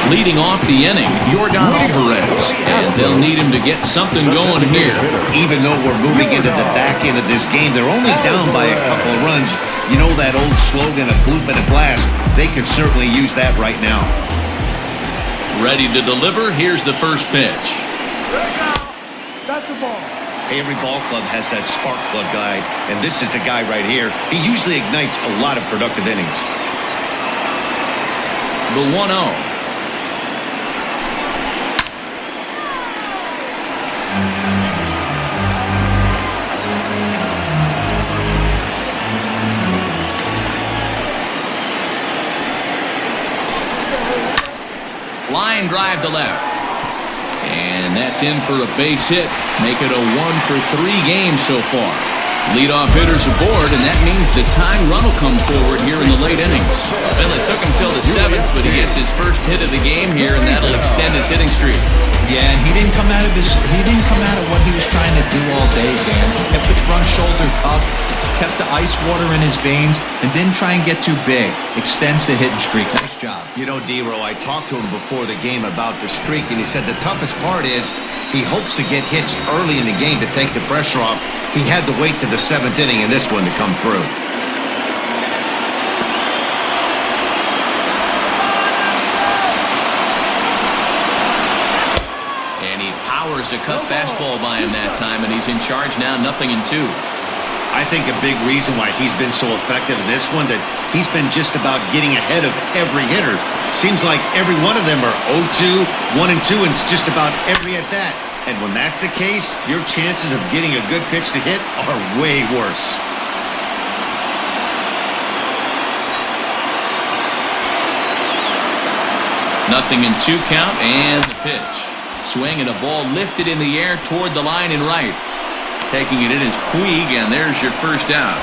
Leading off the inning, Yordan Alvarez, and they'll need him to get something going here. Even though we're moving into the back end of this game, they're only down by a couple of runs. You know that old slogan of bloop and a blast? They could certainly use that right now. Ready to deliver. Here's the first pitch. That's the ball. Every ball club has that spark plug guy, and this is the guy right here. He usually ignites a lot of productive innings. The 1-0. Line drive to left. that's in for a base hit. Make it a 1-for-3 game so far. Leadoff hitters aboard, and that means the tying run will come forward here in the late innings. Well, it took him till the 7th, but he gets his first hit of the game here, and that'll extend his hitting streak. Yeah, and he didn't come out of what he was trying to do all day, Dan. He kept the front shoulder up, kept the ice water in his veins, and didn't try and get too big. Extends the hitting streak. Nice job. You know, D-Row, I talked to him before the game about the streak, and he said the toughest part is he hopes to get hits early in the game to take the pressure off. He had to wait to the 7th inning in this one to come through. And he powers a cut fastball by him that time, and he's in charge now, 0-2. I think a big reason why he's been so effective in this one, that he's been just about getting ahead of every hitter. Seems like every one of them are 0-2, 1-2, and it's just about every at-bat. And when that's the case, your chances of getting a good pitch to hit are way worse. Nothing in 2 count, and the pitch. Swing and a ball lifted in the air toward the line and right. Taking it in is Puig, and there's your first out.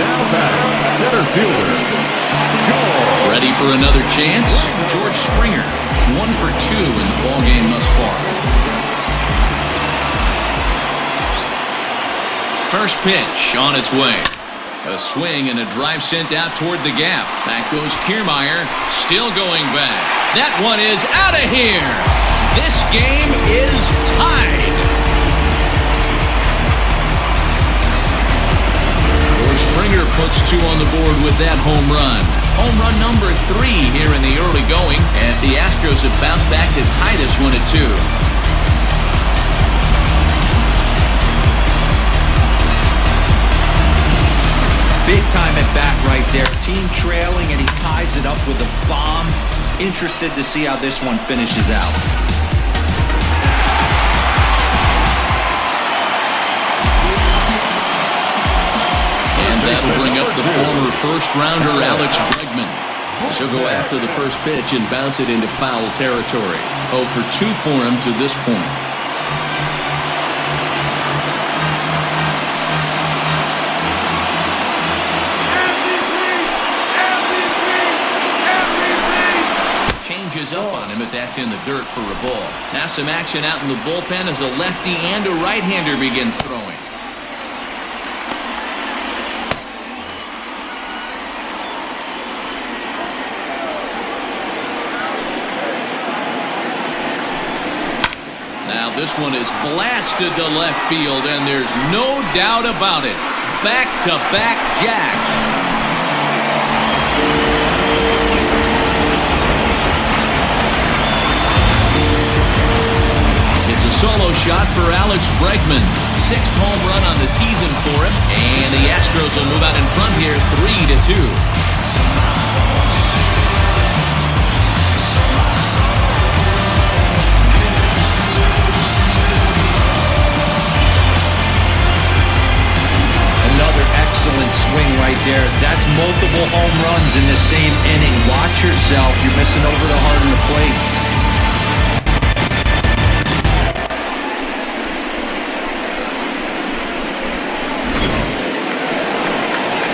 Now back, center fielder. Ready for another chance? George Springer, 1 for 2 in the ballgame thus far. First pitch on its way. A swing and a drive sent out toward the gap. Back goes Kiermaier, still going back. That one is out of here. This game is tied. George Springer puts 2 on the board with that home run. Home run number 3 here in the early going, and the Astros have bounced back to tie this one at 2. Big time at bat right there. Team trailing, and he ties it up with a bomb. Interested to see how this one finishes out. And that'll bring up the former first-rounder Alex Bregman. He'll go after the first pitch and bounce it into foul territory. 0 for 2 for him to this point. Changes up on him, but that's in the dirt for a ball. Now some action out in the bullpen as a lefty and a right-hander begin throwing. Now this one is blasted to left field, and there's no doubt about it. Back-to-back jacks. It's a solo shot for Alex Bregman. 6th home run on the season for him, and the Astros will move out in front here 3-2. Another excellent swing right there. That's multiple home runs in the same inning. Watch yourself. You're missing over the heart of the plate.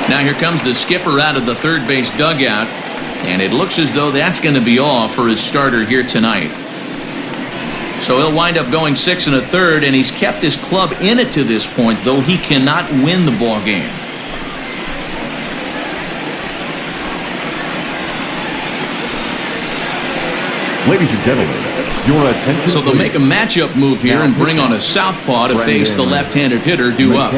Now here comes the skipper out of the third base dugout, and it looks as though that's going to be all for his starter here tonight. So he'll wind up going 6 1/3, and he's kept his club in it to this point, though he cannot win the ball game. Ladies and gentlemen, your attention. So they'll make a matchup move here and bring on a southpaw to face the left-handed hitter due up.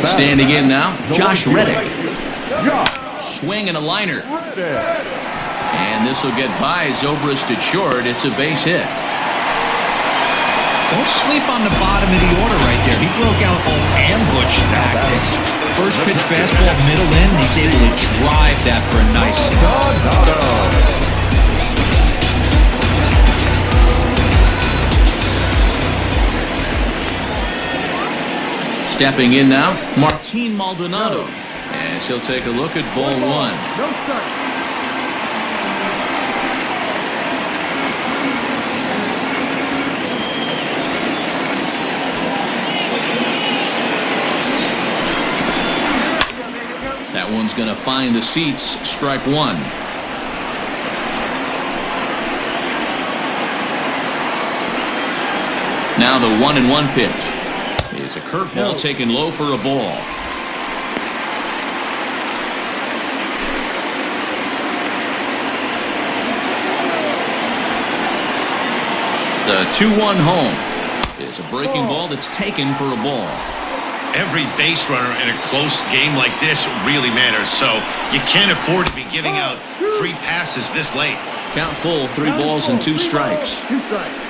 Standing in now, Josh Reddick. Swing and a liner. And this will get by Zobrist at short. It's a base hit. Don't sleep on the bottom of the order right there. He broke out all ambush tactics. First pitch fastball, middle in. He's able to drive that for a nice single. Stepping in now, Martin Maldonado. As he'll take a look at ball one. No strike. That one's going to find the seats. Strike one. Now the 1-1 pitch. Is a curveball taken low for a ball. The 2-1 home is a breaking ball that's taken for a ball. Every base runner in a close game like this really matters, so you can't afford to be giving out free passes this late. Count full, 3 balls and 2 strikes. 2 strikes.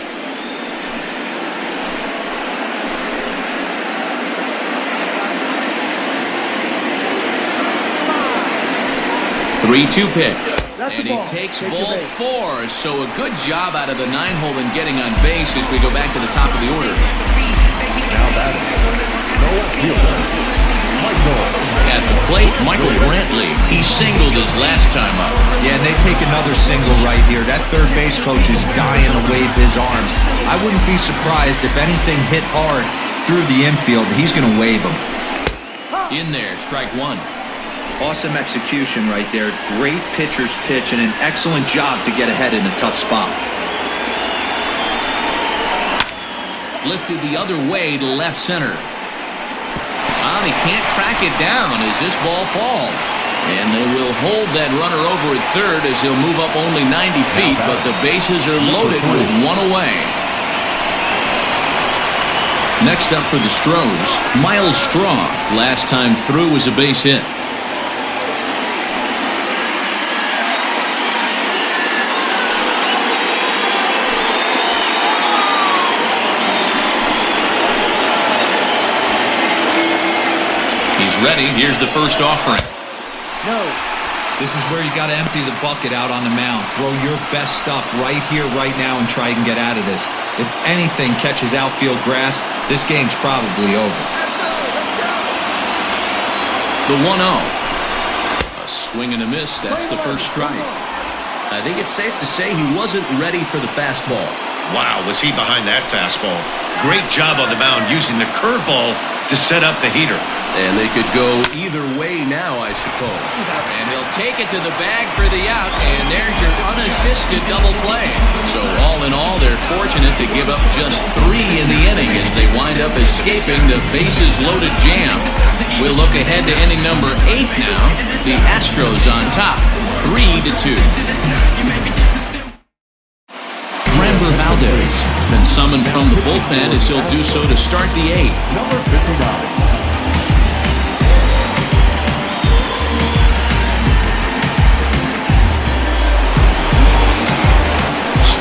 3-2 pitch. And he takes ball 4. So a good job out of the 9-hole in getting on base as we go back to the top of the order. Now that is no fielder. Michael. At the plate, Michael Brantley. He singled his last time up. Yeah, and they take another single right here. That third base coach is dying to wave his arms. I wouldn't be surprised if anything hit hard through the infield. He's going to wave them. In there, strike one. Awesome execution right there. Great pitcher's pitch and an excellent job to get ahead in a tough spot. Lifted the other way to left center. He can't track it down as this ball falls. And they will hold that runner over at third as he'll move up only 90 feet, but the bases are loaded with 1 away. Next up for the Astros, Miles Straw. Last time through was a base hit. Ready. Here's the first offering. No. This is where you got to empty the bucket out on the mound. Throw your best stuff right here, right now, and try and get out of this. If anything catches outfield grass, this game's probably over. The 1-0. A swing and a miss. That's the first strike. I think it's safe to say he wasn't ready for the fastball. Wow, was he behind that fastball. Great job on the mound using the curveball to set up the heater. And they could go either way now, I suppose. And he'll take it to the bag for the out, and there's your unassisted double play. So all in all, they're fortunate to give up just 3 in the inning as they wind up escaping the bases-loaded jam. We'll look ahead to inning number 8 now. The Astros on top, 3-2. Framber Valdez been summoned from the bullpen as he'll do so to start the 8th. Number 59.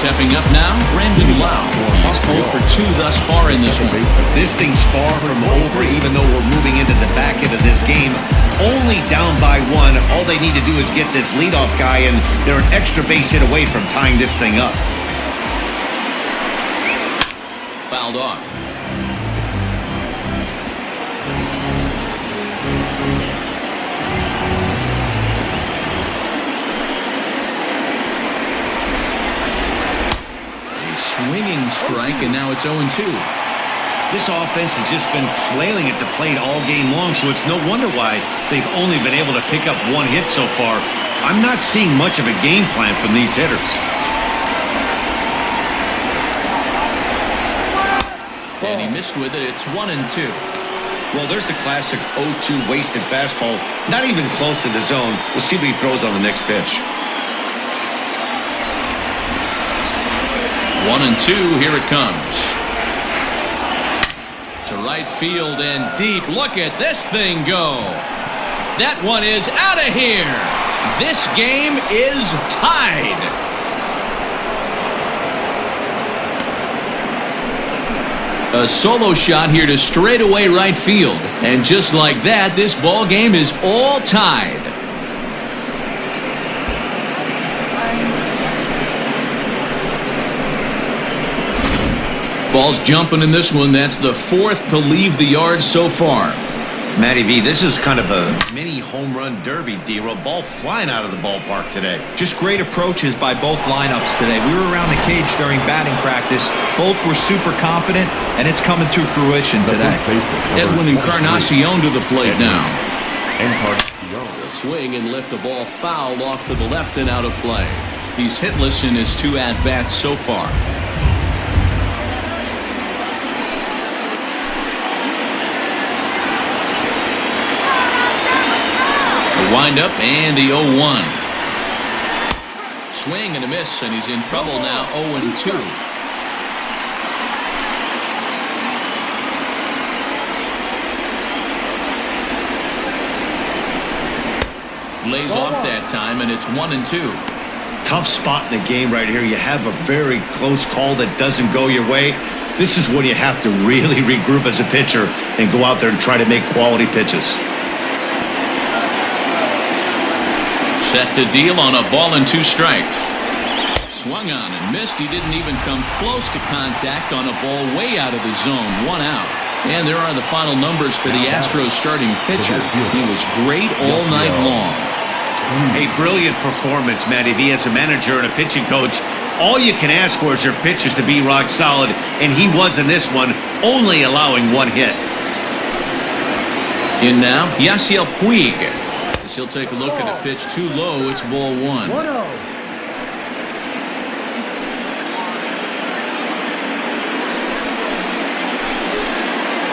Stepping up now, Brandon Lau. He's 0 for 2 thus far in this one. This thing's far from over, even though we're moving into the back end of this game. Only down by 1. All they need to do is get this leadoff guy, and they're an extra base hit away from tying this thing up. Fouled off. Swinging strike, and now it's 0-2. This offense has just been flailing at the plate all game long, so it's no wonder why they've only been able to pick up 1 hit so far. I'm not seeing much of a game plan from these hitters. And he missed with it. It's 1-2. Well, there's the classic 0-2 wasted fastball. Not even close to the zone. We'll see what he throws on the next pitch. 1-2, here it comes. To right field and deep. Look at this thing go. That one is out of here. This game is tied. A solo shot here to straightaway right field. And just like that, this ball game is all tied. Ball's jumping in this one. That's the fourth to leave the yard so far. Matty V, this is kind of a mini home run derby, D-Roll. Ball flying out of the ballpark today. Just great approaches by both lineups today. We were around the cage during batting practice. Both were super confident, and it's coming to fruition today. Edwin Encarnacion to the plate now. The swing and lift the ball foul off to the left and out of play. He's hitless in his 2 at-bats so far. Wind up and the 0-1. Swing and a miss, and he's in trouble now. 0-2. Lays off that time, and it's 1-2. Tough spot in the game right here. You have a very close call that doesn't go your way. This is when you have to really regroup as a pitcher and go out there and try to make quality pitches. Set to deal on a ball and 2 strikes. Swung on and missed. He didn't even come close to contact on a ball way out of the zone. 1 out. And there are the final numbers for the Astros starting pitcher. He was great all night long. A brilliant performance, Matty V, as a manager and a pitching coach. All you can ask for is your pitchers to be rock solid, and he was in this one, only allowing 1 hit. In now, Yasiel Puig. As he'll take a look at a pitch too low, it's ball 1.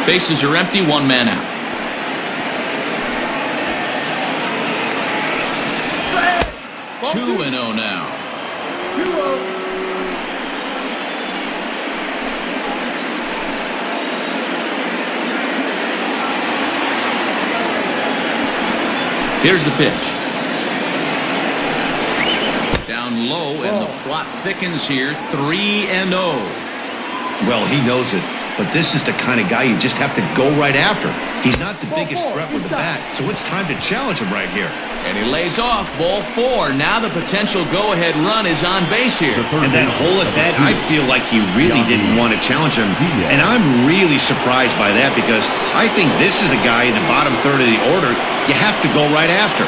Bases are empty, 1 man out. Two 2-0 now. Here's the pitch. Down low, and the plot thickens here. 3-0. Well, he knows it, but this is the kind of guy you just have to go right after. He's not the biggest threat with the bat, so it's time to challenge him right here. And he lays off, ball 4. Now the potential go-ahead run is on base here. And that hole at bat, I feel like he really didn't want to challenge him. And I'm really surprised by that, because I think this is a guy in the bottom third of the order you have to go right after.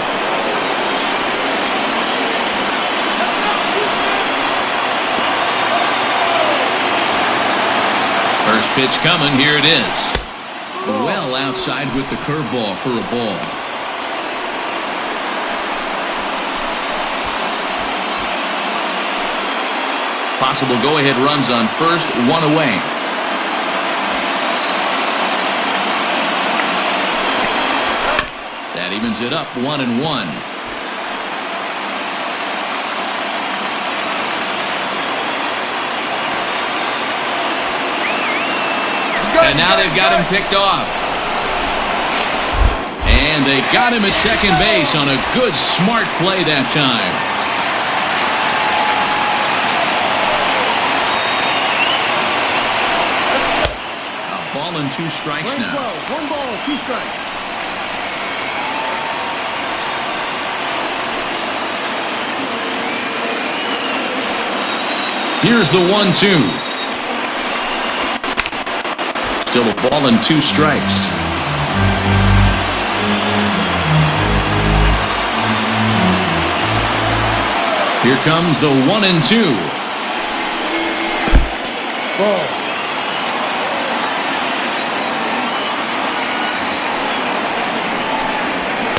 First pitch coming, here it is. Well outside with the curveball for a ball. Possible go-ahead runs on first, 1 away. That evens it up, 1-1. And now they've got him picked off. And they got him at second base on a good, smart play that time. A ball and 2 strikes now. 1 ball, 2 strikes. Here's the 1-2. Still a ball and 2 strikes. Here comes the 1-2. Ball.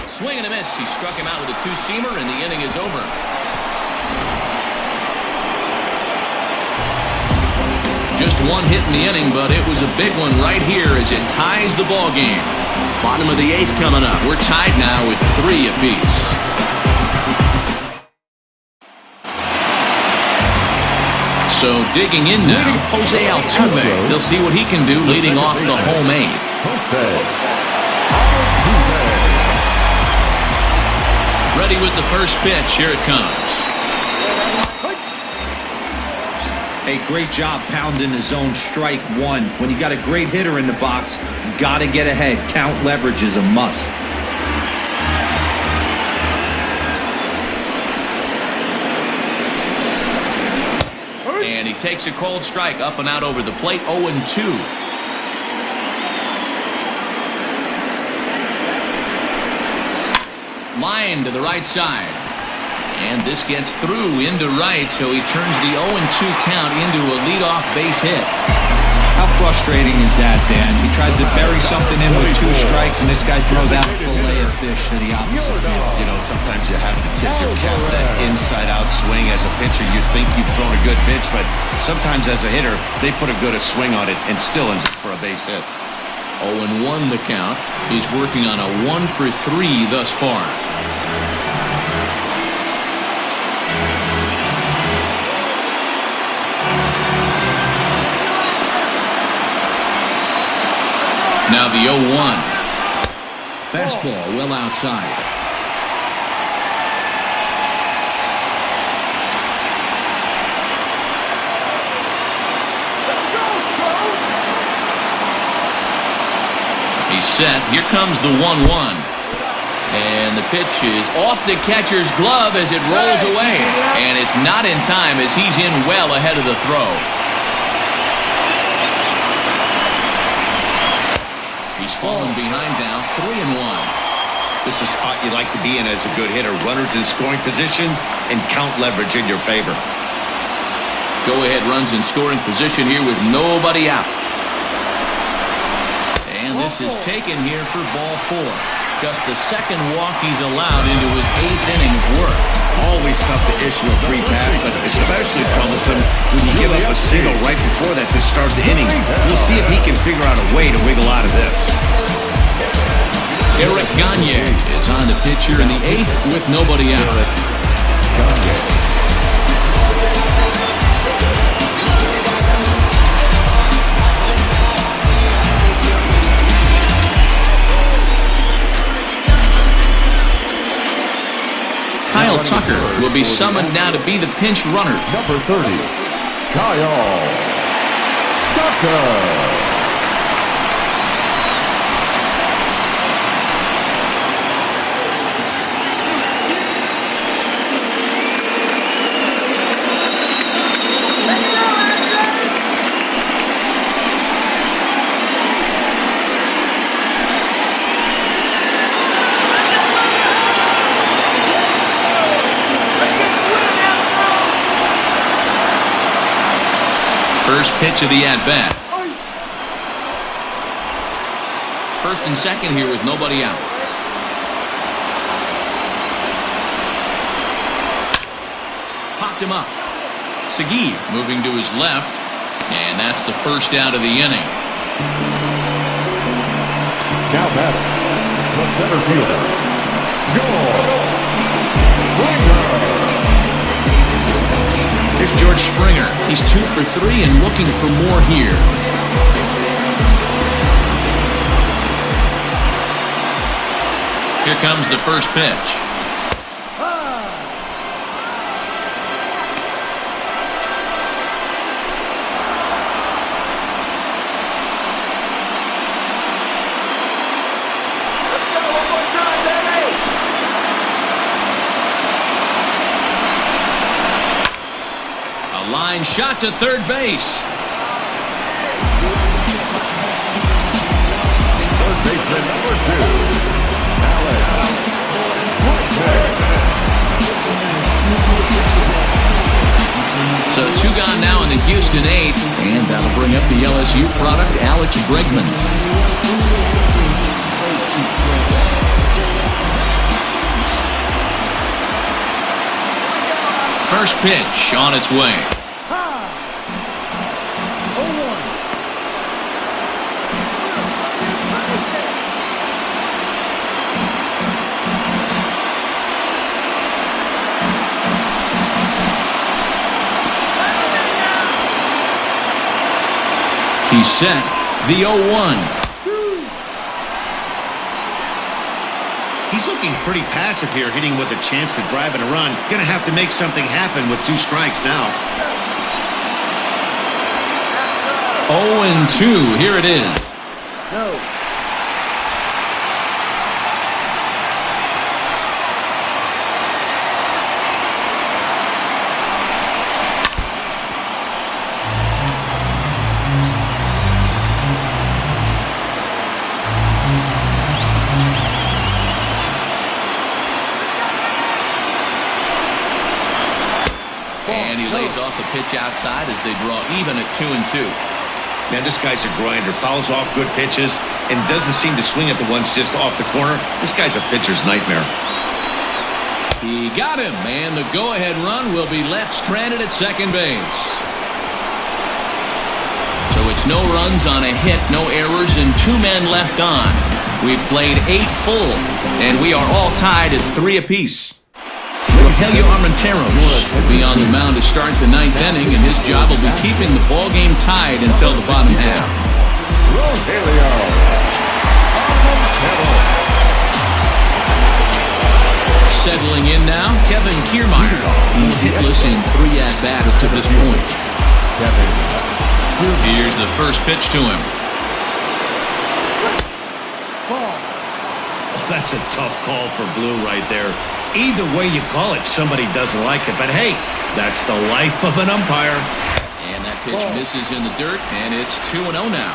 Swing and a miss. He struck him out with a 2-seamer, and the inning is over. Just 1 hit in the inning, but it was a big one right here as it ties the ball game. Bottom of the 8th coming up. We're tied now with 3 apiece. So digging in now, Jose Altuve. They'll see what he can do leading off the home 8th. Ready with the first pitch. Here it comes. Hey, great job pounding the zone. Strike one. When you got a great hitter in the box, got to get ahead. Count leverage is a must. And he takes a cold strike up and out over the plate, 0-2. Line to the right side. And this gets through into right, so he turns the 0-2 count into a leadoff base hit. How frustrating is that, Dan? He tries to bury something in with 2 strikes, and this guy throws out a fillet of fish to the opposite field. You know, sometimes you have to tip your cap. That inside-out swing as a pitcher, you think you've thrown a good pitch, but sometimes as a hitter, they put a good swing on it and still ends up for a base hit. 0-1 the count. He's working on a 1-for-3 thus far. Now the 0-1. Fastball well outside. He's set. Here comes the 1-1. And the pitch is off the catcher's glove as it rolls away. And it's not in time as he's in well ahead of the throw. He's fallen behind now, 3-1. This is a spot you like to be in as a good hitter. Runners in scoring position and count leverage in your favor. Go-ahead runs in scoring position here with nobody out. And this is taken here for ball 4. Just the second walk he's allowed into his 8th inning of work. Always tough to issue a free pass, but especially troublesome when you give up a single right before that to start the inning. We'll see if he can figure out a way to wiggle out of this. Eric Gagne is on the pitcher in the 8th with nobody out. Kyle Tucker will be summoned now to be the pinch runner. Number 30, Kyle Tucker. First pitch of the at-bat. First and second here with nobody out. Popped him up. Segui moving to his left, and that's the first out of the inning. Now batting, the center fielder, Here's George Springer. He's 2 for 3 and looking for more here. Here comes the first pitch. Line shot to third base. Third baseman number 2, Alex. So 2 gone now in the Houston 8th, and that'll bring up the LSU product, Alex Bregman. First pitch on its way. He's set. The 0-1. He's looking pretty passive here, hitting with a chance to drive in a run. Going to have to make something happen with 2 strikes now. 0-2. Here it is. No. And he lays off the pitch outside as they draw even at 2-2. Man, this guy's a grinder. Fouls off good pitches and doesn't seem to swing at the ones just off the corner. This guy's a pitcher's nightmare. He got him, and the go-ahead run will be left stranded at second base. So it's no runs on a hit, no errors, and 2 men left on. We've played 8 full, and we are all tied at 3 apiece. Rogelio Armenteros will be on the mound to start the 9th inning, and his job will be keeping the ball game tied until the bottom half. Rogelio. Settling in now, Kevin Kiermaier. He's hitless in 3 at-bats to this point. Here's the first pitch to him. Oh, that's a tough call for Blue right there. Either way you call it, somebody doesn't like it. But hey, that's the life of an umpire. And that pitch misses in the dirt, and it's 2-0 now.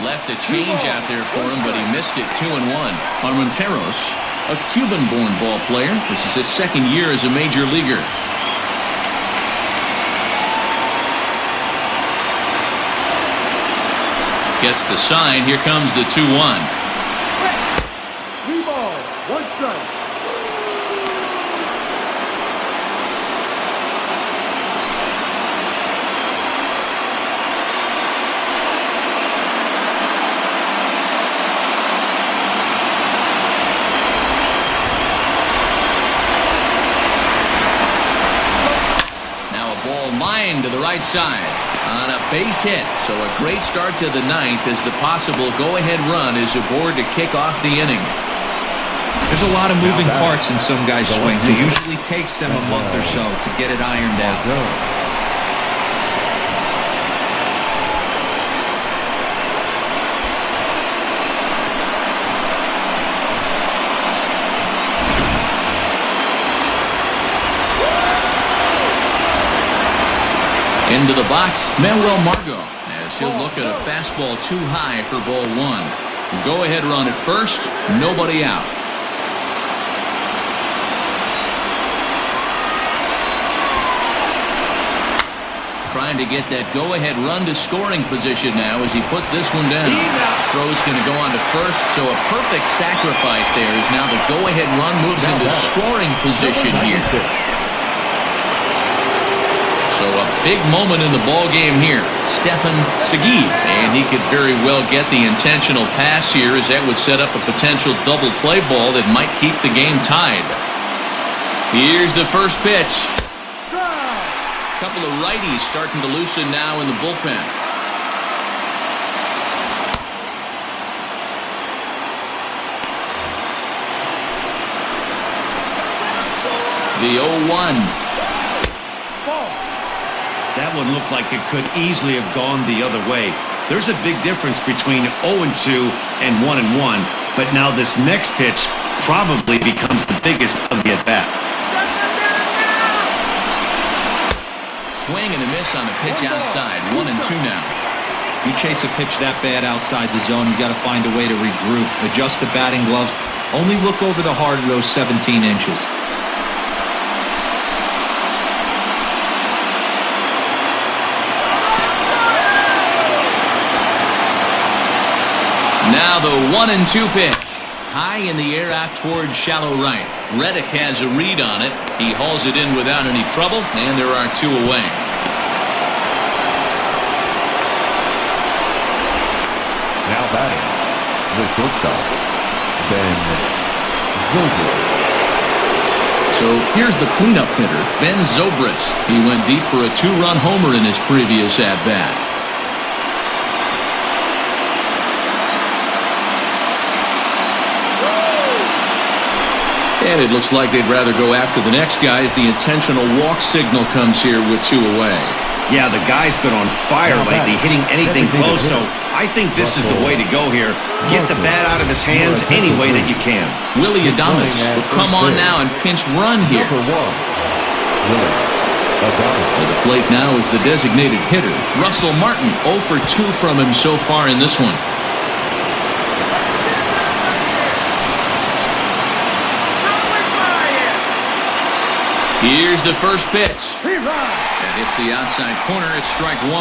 Left a change out there for him, but he missed it 2-1. Armenteros, a Cuban-born ball player. This is his 2nd year as a major leaguer. Gets the sign. Here comes the 2-1. 3 balls, 1 strike. Now a ball lined to the right side. On a base hit, so a great start to the 9th as the possible go-ahead run is aboard to kick off the inning. There's a lot of moving parts in some guys' swings. It usually takes them a month or so to get it ironed out. Into the box, Manuel Margot, as he'll look at a fastball too high for ball 1. Go-ahead run at first, nobody out. Trying to get that go-ahead run to scoring position now as he puts this one down. Throw's going to go on to first, so a perfect sacrifice there as now the go-ahead run moves into scoring position here. So a big moment in the ball game here. Stefan Segui, and he could very well get the intentional pass here as that would set up a potential double play ball that might keep the game tied. Here's the first pitch. A couple of righties starting to loosen now in the bullpen. The 0-1. That one looked like it could easily have gone the other way. There's a big difference between 0-2 and 1-1, but now this next pitch probably becomes the biggest of the at-bat. Swing and a miss on a pitch outside. 1-2 now. You chase a pitch that bad outside the zone, you got to find a way to regroup, adjust the batting gloves. Only look over the hard row 17 inches. Now the 1-2 pitch. High in the air out towards shallow right. Reddick has a read on it. He hauls it in without any trouble, and there are 2 away. Now batting, the shortstop, Ben Zobrist. So here's the cleanup hitter, Ben Zobrist. He went deep for a 2-run homer in his previous at-bat. And it looks like they'd rather go after the next guy as the intentional walk signal comes here with 2 away. Yeah, the guy's been on fire lately, hitting anything close, so I think this is the way to go here. Get the bat out of his hands any way that you can. Willie Adames will come on now and pinch run here. Number 1, Willie Adames. To the plate now is the designated hitter, Russell Martin. 0 for 2 from him so far in this one. Here's the first pitch. That hits the outside corner. It's strike 1.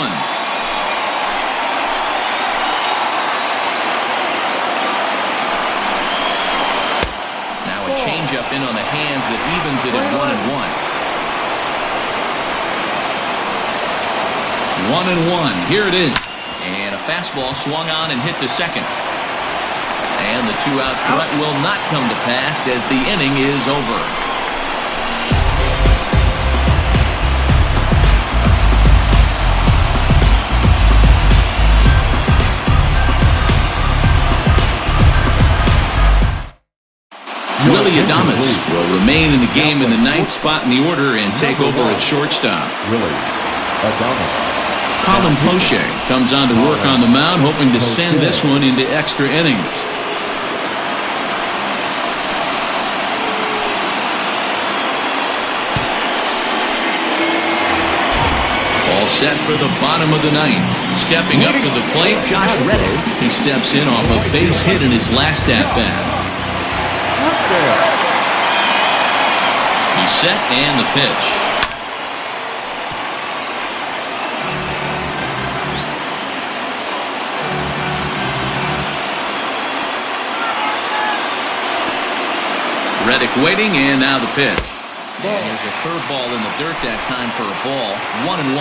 Now a changeup in on the hands that evens it at 1-1. 1-1. Here it is. And a fastball swung on and hit to second. And the 2-out threat will not come to pass as the inning is over. Willie Adames will remain in the game in the 9th spot in the order and take over at shortstop. Willie Adames. Colin Poche comes on to work on the mound, hoping to send this one into extra innings. All set for the bottom of the 9th. Stepping up to the plate, Josh Reddick. He steps in off a base hit in his last at-bat. He's set and the pitch. Reddick waiting, and now the pitch. And there's a curveball in the dirt that time for a ball. 1-1.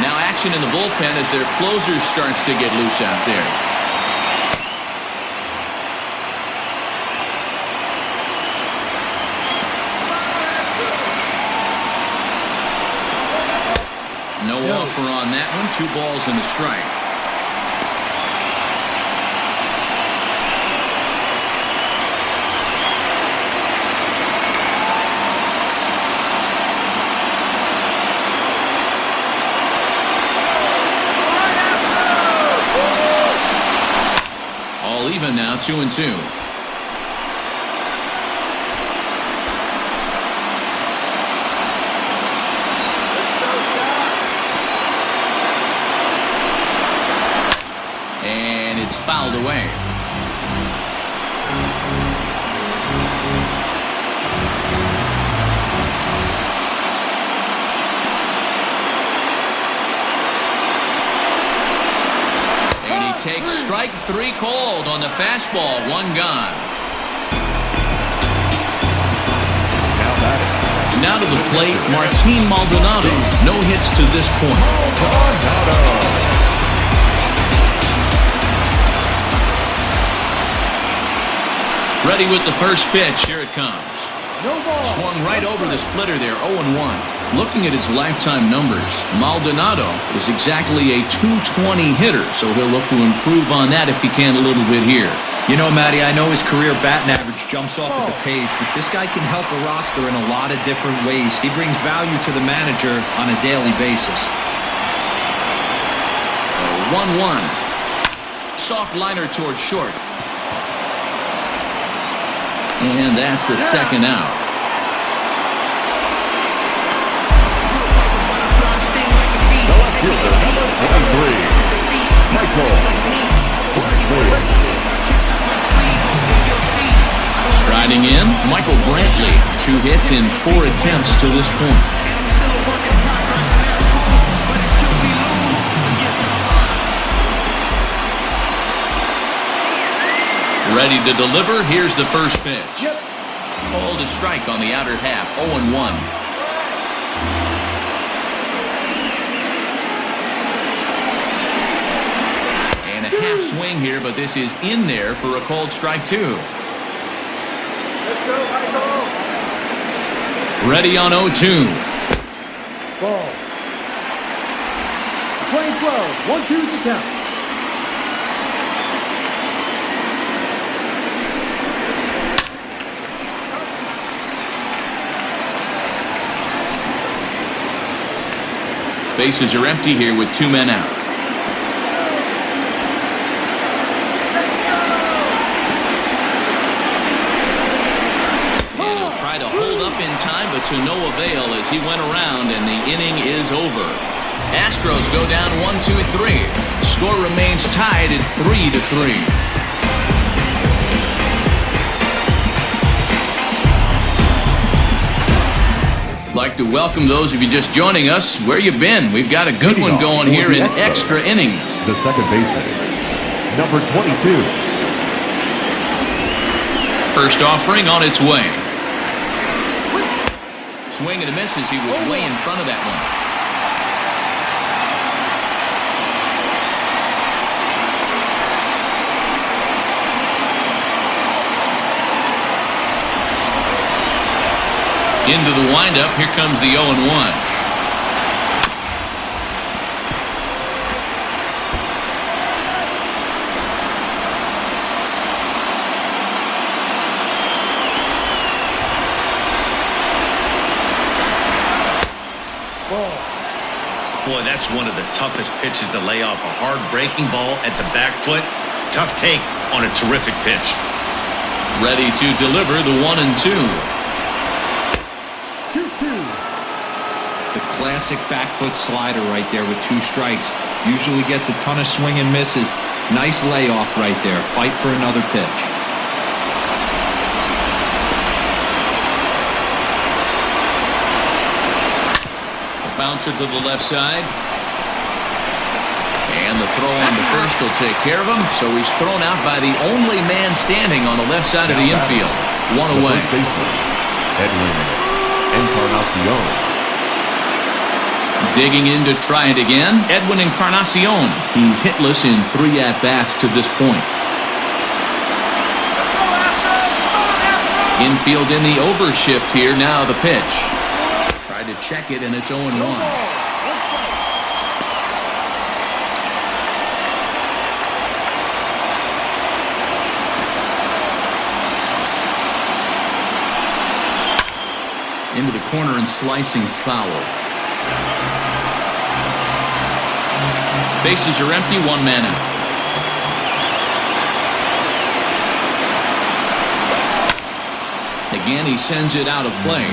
Now action in the bullpen as their closer starts to get loose out there. No offer on that one. 2 balls and a strike. All even now, 2-2. Fouled away. And he takes strike 3 called on the fastball. 1 gone. Now to the plate, Martin Maldonado. No hits to this point. Ready with the first pitch. Here it comes. Swung right over the splitter there. 0-1. Looking at his lifetime numbers, Maldonado is exactly a .220 hitter, so he'll look to improve on that if he can a little bit here. You know, Matty, I know his career batting average jumps off at the page, but this guy can help a roster in a lot of different ways. He brings value to the manager on a daily basis. 1-1. Soft liner towards short. And that's the second out. Striding in, Michael Brantley. 2 hits in 4 attempts to this point. Ready to deliver. Here's the first pitch. Called a strike on the outer half. 0-1. And a half swing here, but this is in there for a called strike 2. Ready on 0-2. Ball. Playing 12. 1-2 to count. Bases are empty here with 2 men out. And he'll try to hold up in time, but to no avail as he went around, and the inning is over. Astros go down 1-2-3. Score remains tied at 3-3. Like to welcome those of you just joining us. Where you been? We've got a good one going here in extra innings. The second baseman, number 22. First offering on its way. Swing and a miss as he was way in front of that one. Into the windup. Here comes the 0-1. Boy, that's one of the toughest pitches to lay off. A hard breaking ball at the back foot. Tough take on a terrific pitch. Ready to deliver the 1-2. The classic back foot slider right there with 2 strikes. Usually gets a ton of swing and misses. Nice layoff right there. Fight for another pitch. A bouncer to the left side. And the throw on to first will take care of him. So he's thrown out by the only man standing on the left side of the infield. 1 away. Edwin Encarnacion. Digging in to try it again, Edwin Encarnacion. He's hitless in 3 at-bats to this point. Infield in the overshift here. Now the pitch. Tried to check it, and it's 0-1. Into the corner and slicing foul. Bases are empty, 1 man out. Again, he sends it out of play.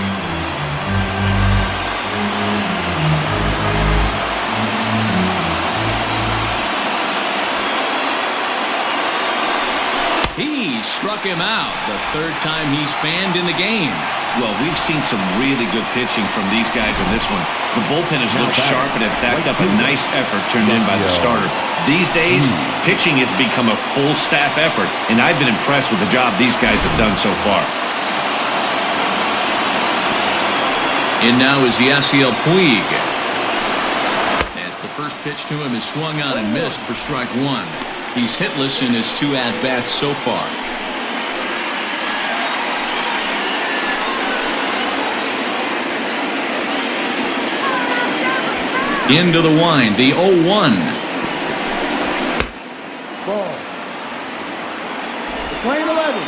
He struck him out the 3rd time he's fanned in the game. Well, we've seen some really good pitching from these guys in this one. The bullpen has looked sharp and have backed up a nice effort turned in by the starter. These days, pitching has become a full staff effort, and I've been impressed with the job these guys have done so far. And now is Yasiel Puig. As the first pitch to him is swung on and missed for strike 1. He's hitless in his 2 at-bats so far. Into the wind, the 0-1. Ball. Playing 11.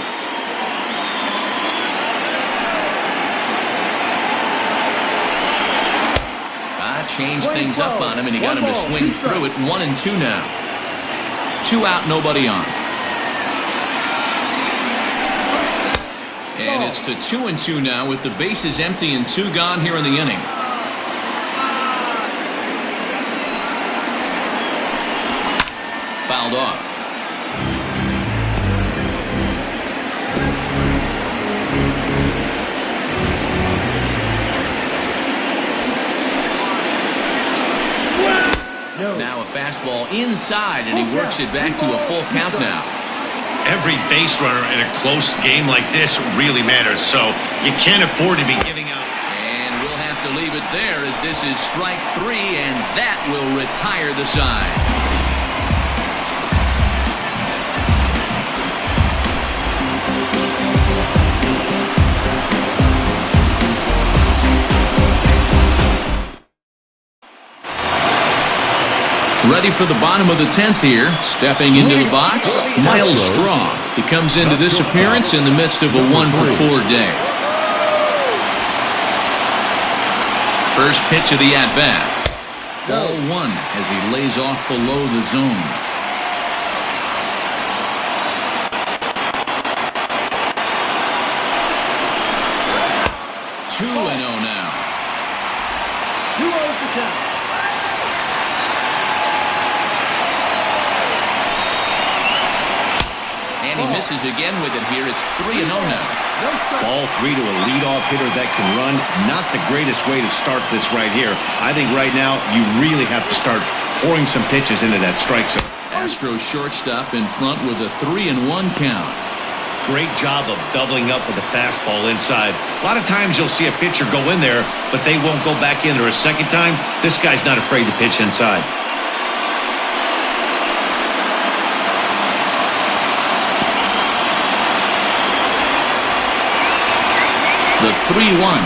Changed things up on him, and he got him to swing through it. 1-2 now. 2 out, nobody on. And it's to 2-2 now with the bases empty and 2 gone here in the inning. Fouled off. Now a fastball inside, and he works it back to a full count now. Every base runner in a close game like this really matters, so you can't afford to be giving out. And we'll have to leave it there as this is strike 3, and that will retire the side. Ready for the bottom of the 10th here. Stepping into the box, Miles Straw. He comes into this appearance in the midst of a 1-for-4 day. First pitch of the at-bat. Ball one as he lays off below the zone. 2-0 now. 2-0 to count. And he misses again with it here. It's 3-0 now. Ball 3 to a leadoff hitter that can run. Not the greatest way to start this right here. I think right now you really have to start pouring some pitches into that strike zone. Astros shortstop in front with a 3-1 count. Great job of doubling up with a fastball inside. A lot of times you'll see a pitcher go in there, but they won't go back in there a second time. This guy's not afraid to pitch inside. The 3-1.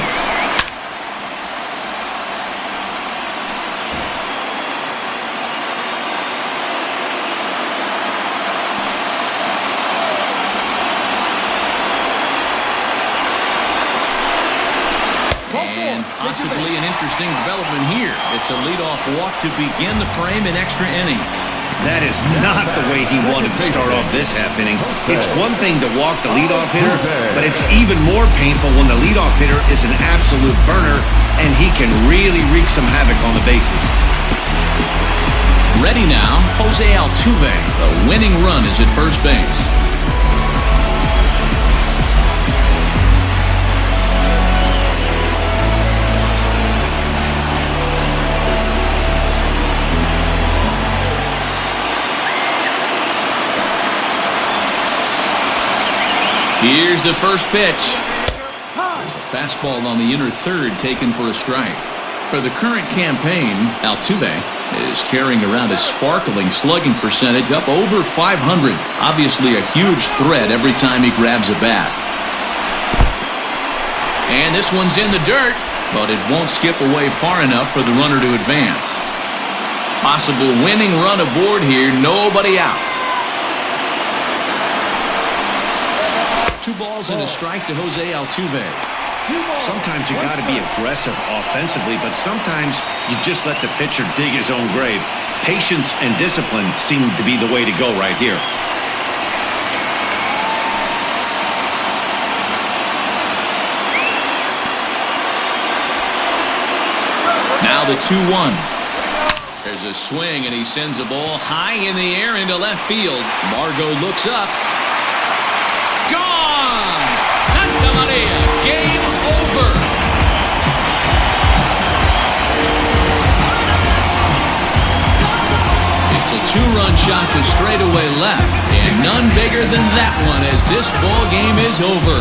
And possibly an interesting development here. It's a leadoff walk to begin the frame in extra innings. That is not the way he wanted to start off this half inning. It's one thing to walk the leadoff hitter, but it's even more painful when the leadoff hitter is an absolute burner and he can really wreak some havoc on the bases. Ready now, Jose Altuve. The winning run is at first base. Here's the first pitch. There's a fastball on the inner third taken for a strike. For the current campaign, Altuve is carrying around a sparkling slugging percentage up over 500. Obviously a huge threat every time he grabs a bat. And this one's in the dirt, but it won't skip away far enough for the runner to advance. Possible winning run aboard here, nobody out. 2 balls and a strike to Jose Altuve. Sometimes you got to be aggressive offensively, but sometimes you just let the pitcher dig his own grave. Patience and discipline seem to be the way to go right here. Now the 2-1. There's a swing, and he sends a ball high in the air into left field. Margot looks up. Gone! Santa Maria, game over. It's a 2-run shot to straightaway left, and none bigger than that one as this ball game is over.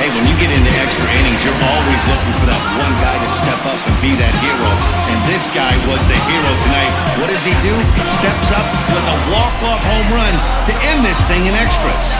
Hey, when you get into extra innings, you're always looking for that one guy to step up and be that hero. And this guy was the hero tonight. What does he do? Steps up with a walk-off home run to end this thing in extras.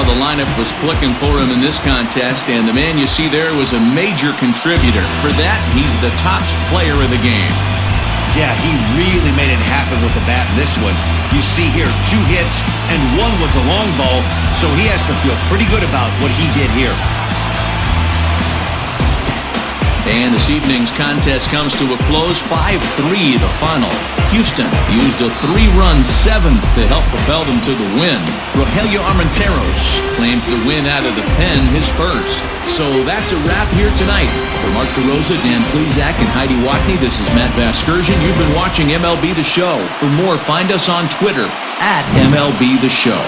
The lineup was clicking for him in this contest, and the man you see there was a major contributor. For that, he's the top player of the game. Yeah, he really made it happen with the bat in this one. You see here 2 hits, and 1 was a long ball, so he has to feel pretty good about what he did here. And this evening's contest comes to a close, 5-3 the final. Houston used a 3-run 7th to help propel them to the win. Rogelio Armenteros claims the win out of the pen, his first. So that's a wrap here tonight. For Mark DeRosa, Dan Plezak, and Heidi Watney, this is Matt Vasgersian. You've been watching MLB The Show. For more, find us on Twitter @MLB The Show.